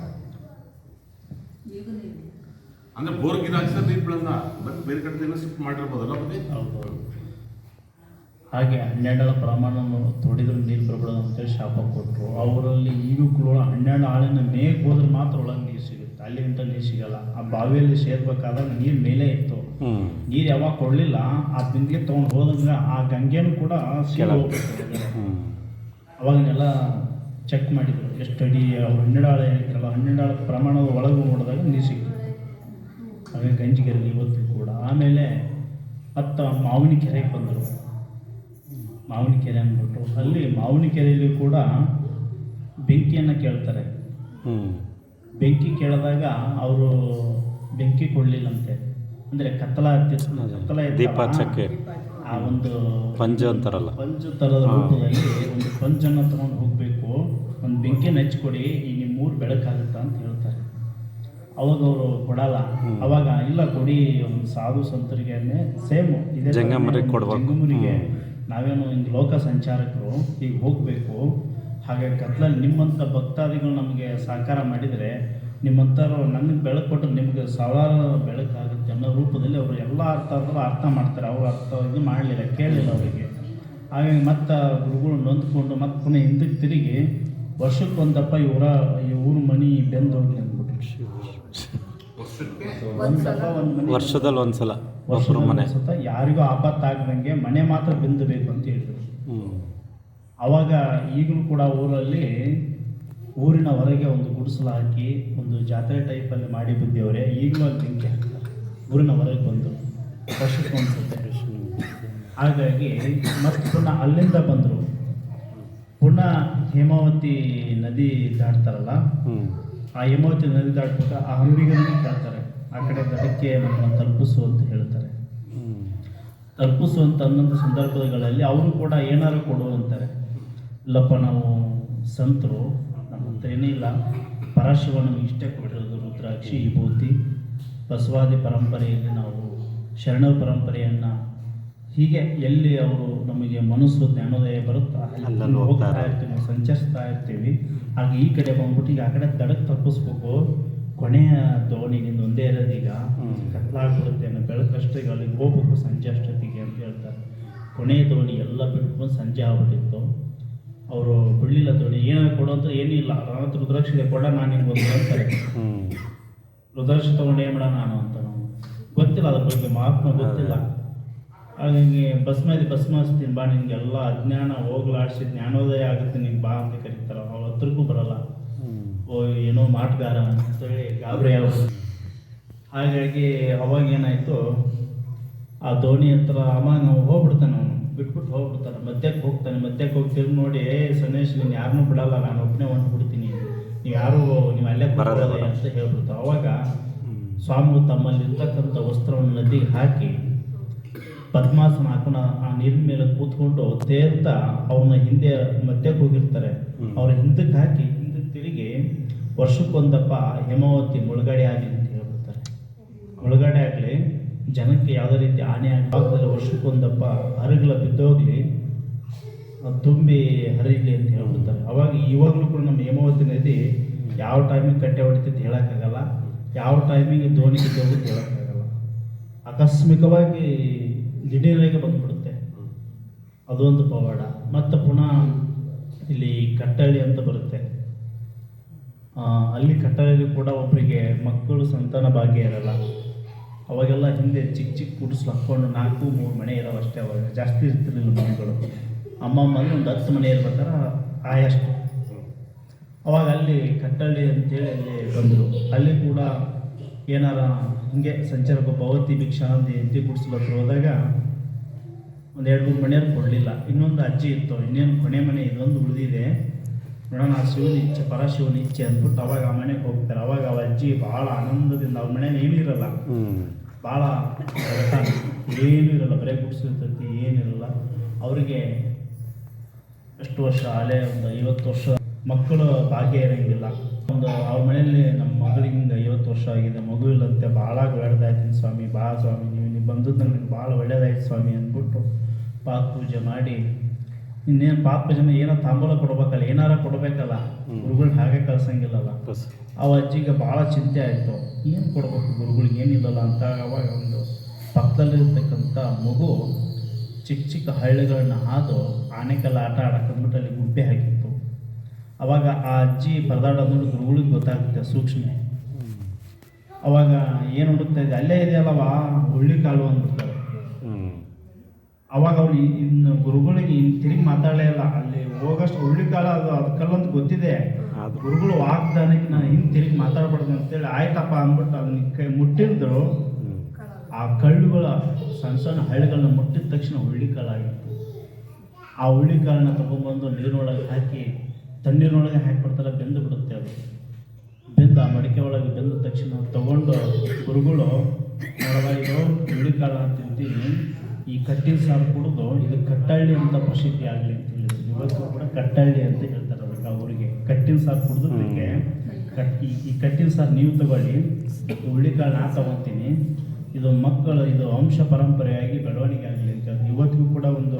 ಅಂದ್ರೆ ಬೋರ್ಗ್ ಇದಾಗ್ಸರ್ ನೀರ್ಗಳನ್ನ ಮತ್ತೆ ಬೇರೆ ಕಡೆ ಶಿಫ್ಟ್ ಮಾಡಿರ್ಬೋದಲ್ಲ ಬಗ್ಗೆ. ಹಾಗೆ 12 ಪ್ರಮಾಣವನ್ನು ತೊಡಿದ್ರು ನೀರು ಬರಬಾರ್ದು ಅಂತೇಳಿ ಶಾಪ ಕೊಟ್ಟರು. ಅವರಲ್ಲಿ ಈಗಲೂ 12 ಆಳಿನ ಮೇಗೆ ಹೋದ್ರೆ ಮಾತ್ರ ಒಳಗೆ ನೀರು ಸಿಗುತ್ತೆ, ಅಲ್ಲಿ ಗಂಟ ನೀರು ಸಿಗಲ್ಲ. ಆ ಬಾವಿಯಲ್ಲಿ ಸೇರ್ಬೇಕಾದಾಗ ನೀರು ಮೇಲೆ ಇತ್ತು, ನೀರು ಯಾವಾಗ ಕೊಡಲಿಲ್ಲ, ಆ ಬಿಂದಿಗೆ ತೊಗೊಂಡು ಹೋದಂಗೆ ಆ ಗಂಗೆನೂ ಕೂಡ ಸೀಲ್ ಹೋಗ್ಬೇಕು. ಅವಾಗನೆಲ್ಲ ಚೆಕ್ ಮಾಡಿದ್ರು ಎಷ್ಟು ಅಡಿ ಅವ್ರು 12 ಆಳು ಹೇಳಿದ್ರಲ್ಲ, 12 ಆಳ ಪ್ರಮಾಣದ ಒಳಗೆ ನೋಡಿದಾಗ ನೀರು ಸಿಕ್ಕಿತ್ತು. ಹಾಗೆ ಗಂಜಿಗೆರೆಯಲ್ಲಿ ಇವತ್ತು ಕೂಡ. ಆಮೇಲೆ ಮತ್ತು ಮಾವಿನಕೆರೆಗೆ ಬಂದರು. ಮಾವಿನಕೆರೆ ಅಂದ್ಬಿಟ್ಟು ಅಲ್ಲಿ ಮಾವಿನಕೆರೆಯಲ್ಲಿ ಕೂಡ ಬೆಂಕಿಯನ್ನು ಕೇಳ್ತಾರೆ. ಬೆಂಕಿ ಕೇಳಿದಾಗ ಅವರು ಬೆಂಕಿ ಕೊಡಲಿಲ್ಲಂತೆ, ಅಂದರೆ ಕತ್ತಲ ದೀಪ ಹಚ್ಚಕ್ಕೆ ಆ ಒಂದು ಪಂಜ ಅಂತಾರಲ್ಲ, ಪಂಜು ಥರದ ರೂಪದಲ್ಲಿ ಒಂದು ಪಂಜನ್ನು ತೊಗೊಂಡು ಹೋಗಬೇಕು, ಒಂದು ಬೆಂಕಿಯನ್ನು ಹಚ್ಕೊಡಿ, ಈ ನಿಮ್ಮ ಊರು ಬೆಳಕಾಗುತ್ತಾ ಅಂತ ಹೇಳ್ತಾರೆ. ಅವಾಗ ಅವರು ಕೊಡಲ್ಲ. ಅವಾಗ ಇಲ್ಲ ಕೊಡಿ, ಒಂದು ಸಾಧು ಸಂತರಿಗೆ ಸೇಮ್ ಇದೆ ಜಂಗಮರಿಗೆ ನಾವೇನು ಹಿಂಗೆ ಲೋಕ ಸಂಚಾರಕರು ಈಗ ಹೋಗಬೇಕು, ಹಾಗೆ ಕತ್ಲಲ್ಲಿ ನಿಮ್ಮಂಥ ಭಕ್ತಾದಿಗಳು ನಮಗೆ ಸಹಕಾರ ಮಾಡಿದರೆ, ನಿಮ್ಮಂಥವ್ರು ನನಗೆ ಬೆಳಕು ಕೊಟ್ಟರೆ ನಿಮಗೆ ಸಾವಿರಾರು ಬೆಳಕಾಗುತ್ತೆ ಅನ್ನೋ ರೂಪದಲ್ಲಿ ಅವರು ಎಲ್ಲ ಅರ್ಥ ಮಾಡ್ತಾರೆ. ಅವರು ಇದು ಮಾಡಲಿಲ್ಲ, ಕೇಳಲಿಲ್ಲ ಅವರಿಗೆ. ಹಾಗಾಗಿ ಮತ್ತು ಗುರುಗಳು ನೊಂದ್ಕೊಂಡು ಮತ್ತೆ ಪುನಃ ಹಿಂದಕ್ಕೆ ತಿರುಗಿ ವರ್ಷಕ್ಕೊಂದಪ್ಪ ಈ ಊರು ಮನಿ ಬೆಂದು ಹೋಗ್ಲಿ ಅಂದ್ಬಿಟ್ಟು, ವರ್ಷದಲ್ಲಿ ಒಂದ್ಸಲ ಯಾರಿಗೂ ಆಪತ್ತಾಗದಂಗೆ ಮನೆ ಮಾತ್ರ ಬೆಂದಬೇಕು ಅಂತ ಹೇಳಿದ್ರು. ಅವಾಗ ಈಗಲೂ ಕೂಡ ಊರಲ್ಲಿ ಊರಿನ ಹೊರಗೆ ಒಂದು ಗುಡಿಸಲು ಹಾಕಿ ಒಂದು ಜಾತ್ರೆ ಟೈಪಲ್ಲಿ ಮಾಡಿ ಬಂದೇವ್ರೆ. ಈಗಲೂ ಅಲ್ಲಿ ಬೆಂಕಿ ಹಾಕ್ತಾರೆ ಊರಿನ ಹೊರಗೆ ಬಂದು ವರ್ಷಕ್ಕೊಂದ್ಸತ್ತೆ. ಹಾಗಾಗಿ ಮತ್ತೆ ಪುನಃ ಅಲ್ಲಿಂದ ಬಂದರು, ಪುನಃ ಹೇಮಾವತಿ ನದಿ ದಾಟ್ತಾರಲ್ಲ, ಆ ಹೇಮಾವತಿ ನದಿ ದಾಟ್ಬೇಕು, ಆ ಅಂಬಿಗರನ್ನು ಕೇಳ್ತಾರೆ, ಆ ಕಡೆ ಅದಕ್ಕೆ ನಮ್ಮನ್ನು ತಲುಪಿಸು ಅಂತ ಹೇಳ್ತಾರೆ. ತಲುಪಿಸುವಂತ ಅನ್ನೊಂದು ಸಂದರ್ಭಗಳಲ್ಲಿ ಅವರು ಕೂಡ ಏನಾರು ಕೊಡು ಅಂತಾರೆ. ಇಲ್ಲಪ್ಪ ನಾವು ಸಂತರು, ನಮ್ಮ ಹತ್ರ ಏನಿಲ್ಲ, ಪರಶಿವ ನಮಗೆ ಇಷ್ಟೇ ಕೊಟ್ಟಿರೋದು ರುದ್ರಾಕ್ಷಿ ವಿಭೂತಿ, ಬಸವಾದಿ ಪರಂಪರೆಯಲ್ಲಿ ನಾವು ಶರಣ ಪರಂಪರೆಯನ್ನು ಹೀಗೆ ಎಲ್ಲಿ ಅವರು ನಮಗೆ ಮನಸ್ಸು ಜ್ಞಾನೋದಯ ಬರುತ್ತಾ ಅಲ್ಲಿ ಹೋಗ್ತಾ ಇರ್ತೀವಿ, ನಾವು ಸಂಚರಿಸ್ತಾ ಇರ್ತೀವಿ. ಹಾಗೆ ಈ ಕಡೆ ಬಂದ್ಬಿಟ್ಟು ಈಗ ಆ ಕಡೆ ದಡಕ್ಕೆ ತಪ್ಪಿಸ್ಬೇಕು, ಕೊನೆಯ ದೋಣಿಗಿಂದ ಒಂದೇ ಇರೋದೀಗ ಕತ್ಲಾಗ್ಬಿಡುತ್ತೆ, ಬೆಳಕಷ್ಟೇ ಅಲ್ಲಿಗೆ ಹೋಗ್ಬೇಕು ಸಂಜೆ ಅಷ್ಟೊತ್ತಿಗೆ ಅಂತ ಹೇಳ್ತಾರೆ. ಕೊನೆಯ ದೋಣಿ ಎಲ್ಲ ಬಿಟ್ಕೊಂಡು ಸಂಜೆ ಆಗ್ಬಿಟ್ಟಿತ್ತು. ಅವರು ಬಿಡಲಿಲ್ಲ ದೋಣಿ, ಏನಾದ್ರು ಕೊಡು ಅಂತ ಏನಿಲ್ಲ, ರಾತ್ರಿ ರುದ್ರಾಕ್ಷಿ ಕೊಡ, ನಾನು ನಿಮ್ಗೆ ಒಂದು ಹೇಳ್ತಾರೆ, ರುದ್ರಾಕ್ಷಿ ತೊಗೊಂಡು ಏನು ಮಾಡ ನಾನು ಅಂತ. ನಾವು ಗೊತ್ತಿಲ್ಲ ಅದ್ರ ಬಗ್ಗೆ, ಮಹಾತ್ಮ ಗೊತ್ತಿಲ್ಲ. ಹಾಗಾಗಿ ಭಸ್ಮ ಹಚ್ತೀನಿ ಬಾ, ನಿನಗೆಲ್ಲ ಅಜ್ಞಾನ ಹೋಗ್ಲಾಡಿಸಿ ಜ್ಞಾನೋದಯ ಆಗುತ್ತೆ ನಿಂಗೆ ಬಾ ಅಂತ ಕರೀತಾರೆ. ಅವ್ರ ಹತ್ರಕ್ಕೂ ಬರಲ್ಲ, ಓ ಏನೋ ಮಾಟಗಾರ ಅಂತೇಳಿ ಗಾಬರಿ ಆಗೋದು. ಹಾಗಾಗಿ ಅವಾಗ ಏನಾಯಿತು, ಆ ದೋಣಿ ಹತ್ರ ಅಮ್ಮ ನಾವು ಹೋಗ್ಬಿಡ್ತಾನೆ, ಅವನು ಬಿಟ್ಬಿಟ್ಟು ಹೋಗ್ಬಿಡ್ತಾನೆ, ಮಧ್ಯಕ್ಕೆ ಹೋಗಿ ತಿರುಗಿ ನೋಡಿ, ಸನ್ನೇಶ್ ನೀನು ಯಾರನ್ನೂ ಬಿಡಲ್ಲ, ನಾನು ಒಬ್ಬನೇ ಹೊಂಟ್ಬಿಡ್ತೀನಿ, ನೀವು ಅಲ್ಲೇ ಬರೋದೇ ಅಂತ ಹೇಳ್ಬಿಡ್ತಾರೆ. ಅವಾಗ ಸ್ವಾಮಿಗಳು ತಮ್ಮಲ್ಲಿ ಇರ್ತಕ್ಕಂಥ ವಸ್ತ್ರವನ್ನು ನದಿಗೆ ಹಾಕಿ ಪದ್ಮಾಸನ ಹಾಕೊಂಡು ಆ ನೀರಿನ ಮೇಲೆ ಕೂತ್ಕೊಂಡು ತೇರ್ತಾ ಅವನ ಹಿಂದೆ ಮಧ್ಯಕ್ಕೆ ಹೋಗಿರ್ತಾರೆ. ಅವ್ರ ಹಿಂದಕ್ಕೆ ಹಾಕಿ ಹಿಂದಕ್ಕೆ ತಿರುಗಿ ವರ್ಷಕ್ಕೊಂದಪ್ಪ ಹೇಮಾವತಿ ಮುಳುಗಡೆ ಆಗಲಿ ಅಂತ ಹೇಳ್ಬಿಡ್ತಾರೆ. ಮುಳುಗಡೆ ಆಗಲಿ, ಜನಕ್ಕೆ ಯಾವುದೇ ರೀತಿ ಹಾನಿ ಆಗಲಿ, ವರ್ಷಕ್ಕೊಂದಪ್ಪ ಹರಗಲ ಬಿದ್ದೋಗ್ಲಿ, ತುಂಬಿ ಹರಿಲಿ ಅಂತ ಹೇಳ್ಬಿಡ್ತಾರೆ. ಅವಾಗ ಇವಾಗಲೂ ಕೂಡ ನಮ್ಮ ಹೇಮಾವತಿ ನದಿ ಯಾವ ಟೈಮಿಗೆ ಕಟ್ಟೆ ಹೊಡಿತೈತೆ ಹೇಳೋಕ್ಕಾಗಲ್ಲ, ಯಾವ ಟೈಮಿಗೆ ದೋಣಿ ಬಿದ್ದೋಗುತ್ತೆ ಹೇಳೋಕ್ಕಾಗಲ್ಲ. ಆಕಸ್ಮಿಕವಾಗಿ ದಿಢೀರಾಗಿ ಬಂದ್ಬಿಡುತ್ತೆ. ಅದೊಂದು ಪವಾಡ. ಮತ್ತು ಪುನಃ ಇಲ್ಲಿ ಕಟ್ಟಳ್ಳಿ ಅಂತ ಬರುತ್ತೆ. ಅಲ್ಲಿ ಕಟ್ಟಳ್ಳಿ ಕೂಡ ಒಬ್ಬರಿಗೆ ಮಕ್ಕಳು ಸಂತಾನ ಭಾಗ್ಯ ಇರಲ್ಲ. ಅವಾಗೆಲ್ಲ ಹಿಂದೆ ಚಿಕ್ಕ ಚಿಕ್ಕ ಗುಡಿಸ್ಲು ಹಾಕ್ಕೊಂಡು 4-3 ಮನೆ ಇರೋವು ಅಷ್ಟೇ. ಅವಾಗ ಜಾಸ್ತಿ ಇರ್ತಿರ್ಲಿಲ್ಲ ಮನೆಗಳು. ಅಮ್ಮಮ್ಮಲ್ಲಿ ಒಂದು 10 ಮನೆ ಇರ್ಬೇಕಾದ್ರೆ ಆಯಷ್ಟು. ಅವಾಗ ಅಲ್ಲಿ ಕಟ್ಟಳ್ಳಿ ಅಂತೇಳಿ ಅಲ್ಲಿ ಬಂದರು. ಅಲ್ಲಿ ಕೂಡ ಏನಾರ ಹಿಂಗೆ ಸಂಚಾರಕ್ಕೆ ಭವತಿ ಭಿಕ್ಷಾ ಅಂತ ಎಂಟಿ ಗುಡಿಸ್ಲು ಹತ್ರ ಹೋದಾಗ ಒಂದು 2-3 ಮನೆಯವ್ರು ಕೊಡಲಿಲ್ಲ. ಇನ್ನೊಂದು ಅಜ್ಜಿ ಇತ್ತು, ಇನ್ನೇನು ಕೊನೆ ಮನೆ ಇದೊಂದು ಉಳಿದಿದೆ ನೋಡೋಣ, ಶಿವನ ಇಚ್ಛೆ, ಪರಶಿವನ ಇಚ್ಛೆ ಅಂದ್ಬಿಟ್ಟು ಅವಾಗ ಆ ಮನೆಗೆ ಹೋಗ್ತಾರೆ. ಅವಾಗ ಆ ಅಜ್ಜಿ ಭಾಳ ಆನಂದದಿಂದ, ಅವ್ರ ಮನೇಲಿ ಏನೂ ಇರಲ್ಲ, ಭಾಳ ಏನೂ ಇರಲ್ಲ, ಬರೀ ಗುಡಿಸಿರ್ತೈತಿ, ಏನಿರಲ್ಲ. ಅವರಿಗೆ ಎಷ್ಟು ವರ್ಷ ಅಲ್ಲೇ ಒಂದು 50 ವರ್ಷ ಮಕ್ಕಳು ಭಾಗ್ಯ ಇರೋಂಗಿಲ್ಲ. ಒಂದು ಅವ್ರ ಮನೆಯಲ್ಲಿ ನಮ್ಮ ಮಗಳಿಗೆ ಹಿಂಗೆ 50 ವರ್ಷ ಆಗಿದೆ, ಮಗು ಇಲ್ಲಂತೆ, ಭಾಳ ಒಳ್ಳೆದಾಯ್ತೀನಿ ಸ್ವಾಮಿ, ಬಾ ಸ್ವಾಮಿ, ನೀವು ಬಂದದ್ದು ನನಗೆ ಭಾಳ ಒಳ್ಳೇದಾಯ್ತು ಸ್ವಾಮಿ ಅಂದ್ಬಿಟ್ಟು ಪಾಪ ಪೂಜೆ ಮಾಡಿ, ಇನ್ನೇನು ಪಾಪ ಪೂಜೆ ಏನೋ ತಾಂಬೂಲ ಕೊಡ್ಬೇಕಲ್ಲ, ಏನಾರ ಕೊಡಬೇಕಲ್ಲ, ಗುರುಗಳು ಹಾಗೆ ಕಳ್ಸಂಗಿಲ್ಲಲ್ಲ. ಆ ಅಜ್ಜಿಗೆ ಭಾಳ ಚಿಂತೆ ಆಯಿತು, ಏನು ಕೊಡ್ಬೇಕು ಗುರುಗಳಿಗೆ, ಏನಿಲ್ಲಲ್ಲ ಅಂತ. ಅವಾಗ ಒಂದು ಪಕ್ಕದಲ್ಲಿರ್ತಕ್ಕಂಥ ಮಗು ಚಿಕ್ಕ ಚಿಕ್ಕ ಹಳ್ಳಿಗಳನ್ನ ಹಾದು ಆನೆಕಲ್ಲ ಆಟ ಆಡಕ್ಕಂದ್ಬಿಟ್ಟು ಅಲ್ಲಿ ಗುಬ್ಬೆ ಹಾಕಿತ್ತು. ಅವಾಗ ಆ ಅಜ್ಜಿ ಪರದಾಡೋದು ನೋಡಿ ಗುರುಗಳಿಗೆ ಗೊತ್ತಾಗುತ್ತೆ ಸೂಕ್ಷ್ಮ. ಅವಾಗ ಏನು ಹುಡುಕ್ತಾ ಇದೆ, ಅಲ್ಲೇ ಇದೆಯಲ್ಲವಾ ಹುಳ್ಳಿ ಕಾಲು ಅಂದ್ಬಿಡ್ತಾರೆ. ಅವಾಗ ಅವ್ರು ಇನ್ನು ಗುರುಗಳಿಗೆ ಇನ್ನು ತಿರುಗಿ ಮಾತಾಡಲೇ ಇಲ್ಲ. ಅಲ್ಲಿ ಹೋಗಷ್ಟು ಹುಳ್ಳಿ ಕಾಲ ಅದು ಕಲ್ಲಂತ ಗೊತ್ತಿದೆ, ಗುರುಗಳು ವಾಗ್ದಾನಕ್ಕೆ ನಾನು ಇನ್ನು ತಿರುಗಿ ಮಾತಾಡ್ಬಾರ್ದು ಅಂತೇಳಿ ಆಯ್ತಪ್ಪ ಅಂದ್ಬಿಟ್ಟು ಅದನ್ನ ಮುಟ್ಟಿದ್ರು. ಆ ಕಳ್ಳುಗಳ ಸಣ್ಣ ಸಣ್ಣ ಹಳ್ಳಿಗಳನ್ನ ಮುಟ್ಟಿದ ತಕ್ಷಣ ಹುಳ್ಳಿ ಕಾಲಾಗಿತ್ತು. ಆ ಹುಳ್ಳಿ ಕಾಳನ್ನ ತೊಗೊಂಬಂದು ನೀರಿನೊಳಗೆ ಹಾಕಿ, ತಣ್ಣೀರಿನೊಳಗೆ ಹಾಕಿಬಿಡ್ತಾರೆ, ಬೆಂದು ಬಿಡುತ್ತೆ. ಅದು ಬೆಂದು ಆ ಮಡಿಕೆ ಒಳಗೆ ಬೆಂದ ತಕ್ಷಣ ತೊಗೊಂಡು ಗುರುಗಳು ನೋಡುವ, ಇದು ಹುಳ್ಳಿ ಕಾಳ ತಿಂತೀನಿ, ಈ ಕಟ್ಟಿನ ಸಾರು ಕುಡಿದು ಇದು ಕಟ್ಟಳ್ಳಿ ಅಂತ ಪ್ರಸಿದ್ಧಿ ಆಗಲಿ ಅಂತ ಹೇಳಿದ್ರು. ಇವತ್ತು ಕೂಡ ಕಟ್ಟಳ್ಳಿ ಅಂತ ಹೇಳ್ತಾರೆ ಅದಕ್ಕೆ. ಅವರಿಗೆ ಕಟ್ಟಿನ ಸಾರು ಕುಡಿದಕ್ಕೆ ಈ ಕಟ್ಟಿನ ಸಾರು ನೀವು ತಗೊಳ್ಳಿ, ಹುಳ್ಳಿ ಕಾಳು ನಾ ತಗೊತೀನಿ, ಇದು ಮಕ್ಕಳು, ಇದು ವಂಶ ಪರಂಪರೆಯಾಗಿ ಬೆಳವಣಿಗೆ ಆಗಲಿ ಅಂತ. ಇವತ್ತಿಗೂ ಕೂಡ ಒಂದು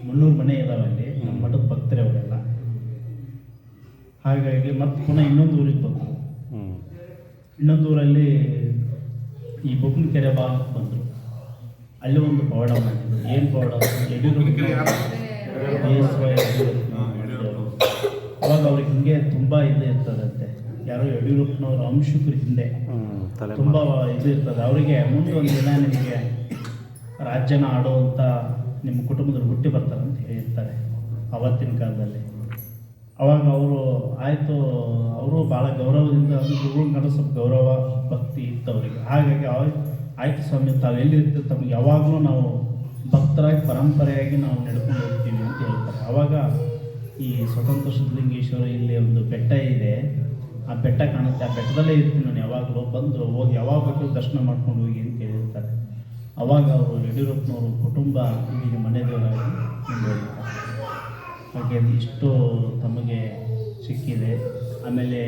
300 ಮನೆ ಇದಾವೆ ಅಲ್ಲಿ, ನಮ್ಮ ಮಠದ ಭಕ್ತರೇ ಅವರೆಲ್ಲ. ಹಾಗಾಗಿ ಮತ್ತೆ ಪುನಃ ಇನ್ನೊಂದು ಊರಿಗೆ ಬಂದರು. ಇನ್ನೊಂದು ಊರಲ್ಲಿ ಈ ಬೊಕ್ಕನ ಕೆರೆ ಭಾಗಕ್ಕೆ ಬಂದರು. ಅಲ್ಲಿ ಒಂದು ಪವಾಡ ಮಾಡಿದ್ರು. ಏನು ಪವಾಡ? ಅವಾಗ ಅವ್ರಿಗೆ ಹಿಂಗೆ ತುಂಬ ಇದು ಇರ್ತದಂತೆ, ಯಾರೋ ಯಡಿಯೂರಪ್ಪನವ್ರ ಅಂಶಕ್ರ ಹಿಂದೆ ತುಂಬ ಇದು ಇರ್ತದೆ. ಅವರಿಗೆ ಮುಂದೆ ಒಂದು ದಿನ ನಿಮಗೆ ರಾಜ್ಯನ ಆಡುವಂಥ ನಿಮ್ಮ ಕುಟುಂಬದಲ್ಲಿ ಹುಟ್ಟಿ ಬರ್ತಾರಂತ ಹೇಳಿರ್ತಾರೆ ಅವತ್ತಿನ ಕಾಲದಲ್ಲಿ. ಅವಾಗ ಅವರು ಆಯಿತು, ಅವರು ಭಾಳ ಗೌರವದಿಂದ, ಗುರುಗಳ ಕಂಡು ಸ್ವಲ್ಪ ಗೌರವ ಭಕ್ತಿ ಇತ್ತು ಅವರಿಗೆ. ಹಾಗಾಗಿ ಆಯಿತು ಸ್ವಾಮಿ, ತಾವು ಎಲ್ಲಿರ್ತೀವಿ, ತಮಗೆ ಯಾವಾಗಲೂ ನಾವು ಭಕ್ತರಾಗಿ ಪರಂಪರೆಯಾಗಿ ನಾವು ನಡ್ಕೊಂಡು ಹೋಗ್ತೀವಿ ಅಂತ ಹೇಳ್ತಾರೆ. ಆವಾಗ ಈ ಸ್ವತಂತ್ರ ಸಿದ್ಧಲಿಂಗೇಶ್ವರ ಇಲ್ಲಿ ಒಂದು ಬೆಟ್ಟ ಇದೆ, ಆ ಬೆಟ್ಟ ಕಾಣುತ್ತೆ, ಆ ಬೆಟ್ಟದಲ್ಲೇ ಇರ್ತೀನಿ ನಾನು ಯಾವಾಗಲೂ, ಬಂದು ಹೋಗಿ ಯಾವಾಗ ಬೇಕು ದರ್ಶನ ಮಾಡ್ಕೊಂಡು ಹೋಗಿ ಅಂತ ಹೇಳಿರ್ತಾರೆ. ಅವಾಗ ಅವರು ಯಡಿಯೂರಪ್ಪನವರು ಕುಟುಂಬ ಇಲ್ಲಿಗೆ ಮನೆ ದೇವರಾಗಿ ಮುಂದುವರಿತಾರೆ. ಹಾಗೆ ಇಷ್ಟು ತಮಗೆ ಸಿಕ್ಕಿದೆ. ಆಮೇಲೆ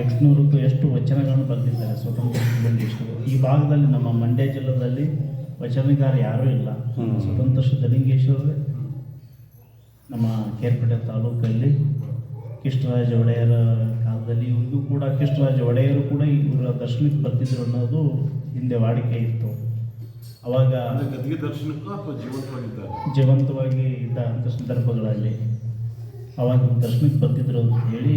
800ಕ್ಕೂ ಎಷ್ಟು ವಚನಗಳನ್ನು ಬರೆದಿದ್ದಾರೆ ಸ್ವತಂತ್ರ ಸಿದ್ಧಲಿಂಗೇಶ್ವರು. ಈ ಭಾಗದಲ್ಲಿ ನಮ್ಮ ಮಂಡ್ಯ ಜಿಲ್ಲೆಯಲ್ಲಿ ವಚನಗಾರ ಯಾರೂ ಇಲ್ಲ. ಸ್ವತಂತ್ರ ಸಿದ್ಧಲಿಂಗೇಶ್ವರರೇ ನಮ್ಮ ಕೇರ್ಪೇಟೆ ತಾಲೂಕಲ್ಲಿ ಕೃಷ್ಣರಾಜ ಒಡೆಯರ ಕಾಲದಲ್ಲಿ, ಇವ್ರಿಗೂ ಕೂಡ ಕೃಷ್ಣರಾಜ ಒಡೆಯರು ಕೂಡ ಇವರ ದರ್ಶನಕ್ಕೆ ಬರ್ತಿದ್ರು ಅನ್ನೋದು ಹಿಂದೆ ವಾಡಿಕೆ ಇತ್ತು. ಅವಾಗ ಜೀವಂತವಾಗಿ ಇದ್ದ ಅಂಥ ಸಂದರ್ಭಗಳಲ್ಲಿ ಅವಾಗ ದರ್ಶನಕ್ಕೆ ಬರ್ತಿದ್ರು ಅಂತ ಹೇಳಿ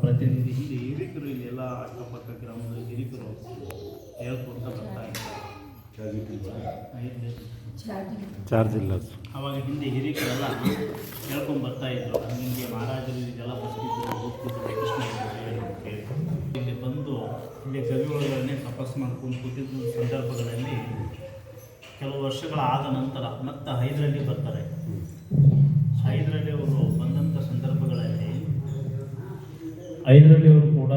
ಪ್ರತಿನಿಧಿ ಇಲ್ಲಿ ಹಿರಿಕರು, ಇಲ್ಲೆಲ್ಲ ಅಕ್ಕಪಕ್ಕ ಗ್ರಾಮದ ಹಿರಿಕರು ಹೇಳ್ಕೊಡ್ತಾ ಬರ್ತಾ ಇದ್ದಾರೆ. ಚಾರ್ಜ್ ಇಲ್ಲ. ಅವಾಗ ಹಿಂದೆ ಹಿರಿಕರೆಲ್ಲ ಹೇಳ್ಕೊಂಡು ಬರ್ತಾ ಇದ್ರು, ನಿಮಗೆ ಮಹಾರಾಜರು ಇದೆಲ್ಲ ಬರ್ತಿದ್ರು, ಹೋಗ್ತಿದ್ರು ಕೃಷ್ಣ ಇಲ್ಲಿ ಬಂದು ಇಲ್ಲಿ ಕವಿಗಳನ್ನೇ ತಪಸ್ಸು ಮಾಡ್ಕೊಂಡು ಕೂತಿದ್ದ ಸಂದರ್ಭಗಳಲ್ಲಿ ಕೆಲವು ವರ್ಷಗಳಾದ ನಂತರ ಮತ್ತೆ ಹೈದರಾಲಿ ಬರ್ತಾರೆ. ಹೈದರಾಲಿ ಅವರು ಬಂದಂಥ ಸಂದರ್ಭಗಳಲ್ಲಿ ಹೈದರಾಲಿ ಅವರು ಕೂಡ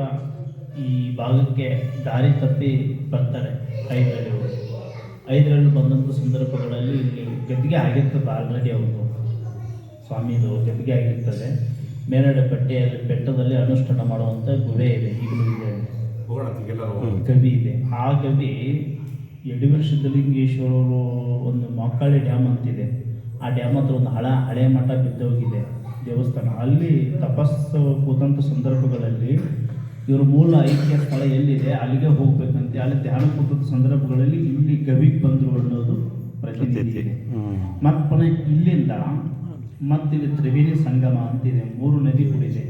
ಈ ಭಾಗಕ್ಕೆ ದಾರಿ ತಪ್ಪಿ ಬರ್ತಾರೆ. ಹೈದರಾಲಿ ಅವರು 5ರಲ್ಲಿ ಬಂದಂಥ ಸಂದರ್ಭಗಳಲ್ಲಿ ಇಲ್ಲಿ ಗದ್ದಿಗೆ ಆಗಿರ್ತದೆ ಆಲ್ರೆಡಿ ಅವ್ರದ್ದು ಸ್ವಾಮಿದು ಗದ್ದಿಗೆ ಆಗಿರ್ತದೆ. ಮೇಲ್ಗಡೆ ಪಟ್ಟೆಯಲ್ಲಿ ಬೆಟ್ಟದಲ್ಲಿ ಅನುಷ್ಠಾನ ಮಾಡುವಂಥ ಗುಹೆ ಇದೆ, ಈಗಲೂ ಇದೆ ಅಲ್ಲಿ. ಗವಿ ಇದೆ. ಆ ಗವಿ ಯಡಿಯೂರು ಸಿದ್ಧಲಿಂಗೇಶ್ವರರು ಒಂದು ಮೊಕ್ಕಾಳಿ ಡ್ಯಾಮ್ ಅಂತಿದೆ. ಆ ಡ್ಯಾಮ್ ಹತ್ರ ಒಂದು ಹಳೆ ಮಠ ಬಿದ್ದೋಗಿದೆ ದೇವಸ್ಥಾನ. ಅಲ್ಲಿ ತಪಸ್ಸು ಕೂತಂಥ ಸಂದರ್ಭಗಳಲ್ಲಿ ಇವರು ಮೂಲ ಐಕ್ಯ ಸ್ಥಳ ಎಲ್ಲಿದೆ ಅಲ್ಲಿಗೆ ಹೋಗ್ಬೇಕಂತೆ. ಅಲ್ಲಿ ಧ್ಯಾನ ಕೂತಂಥ ಸಂದರ್ಭಗಳಲ್ಲಿ ಇಲ್ಲಿ ಗವಿಗೆ ಬಂದರು ಅನ್ನೋದು ಪ್ರತಿನಿಧಿ ಇದೆ. ಮತ್ತು ಪುನಃ ಇಲ್ಲಿಂದ ಮತ್ತಿಲ್ಲಿ ತ್ರಿವೇಣಿ ಸಂಗಮ ಅಂತಿದೆ. 3 ನದಿ ಕೂಡಿದೆ,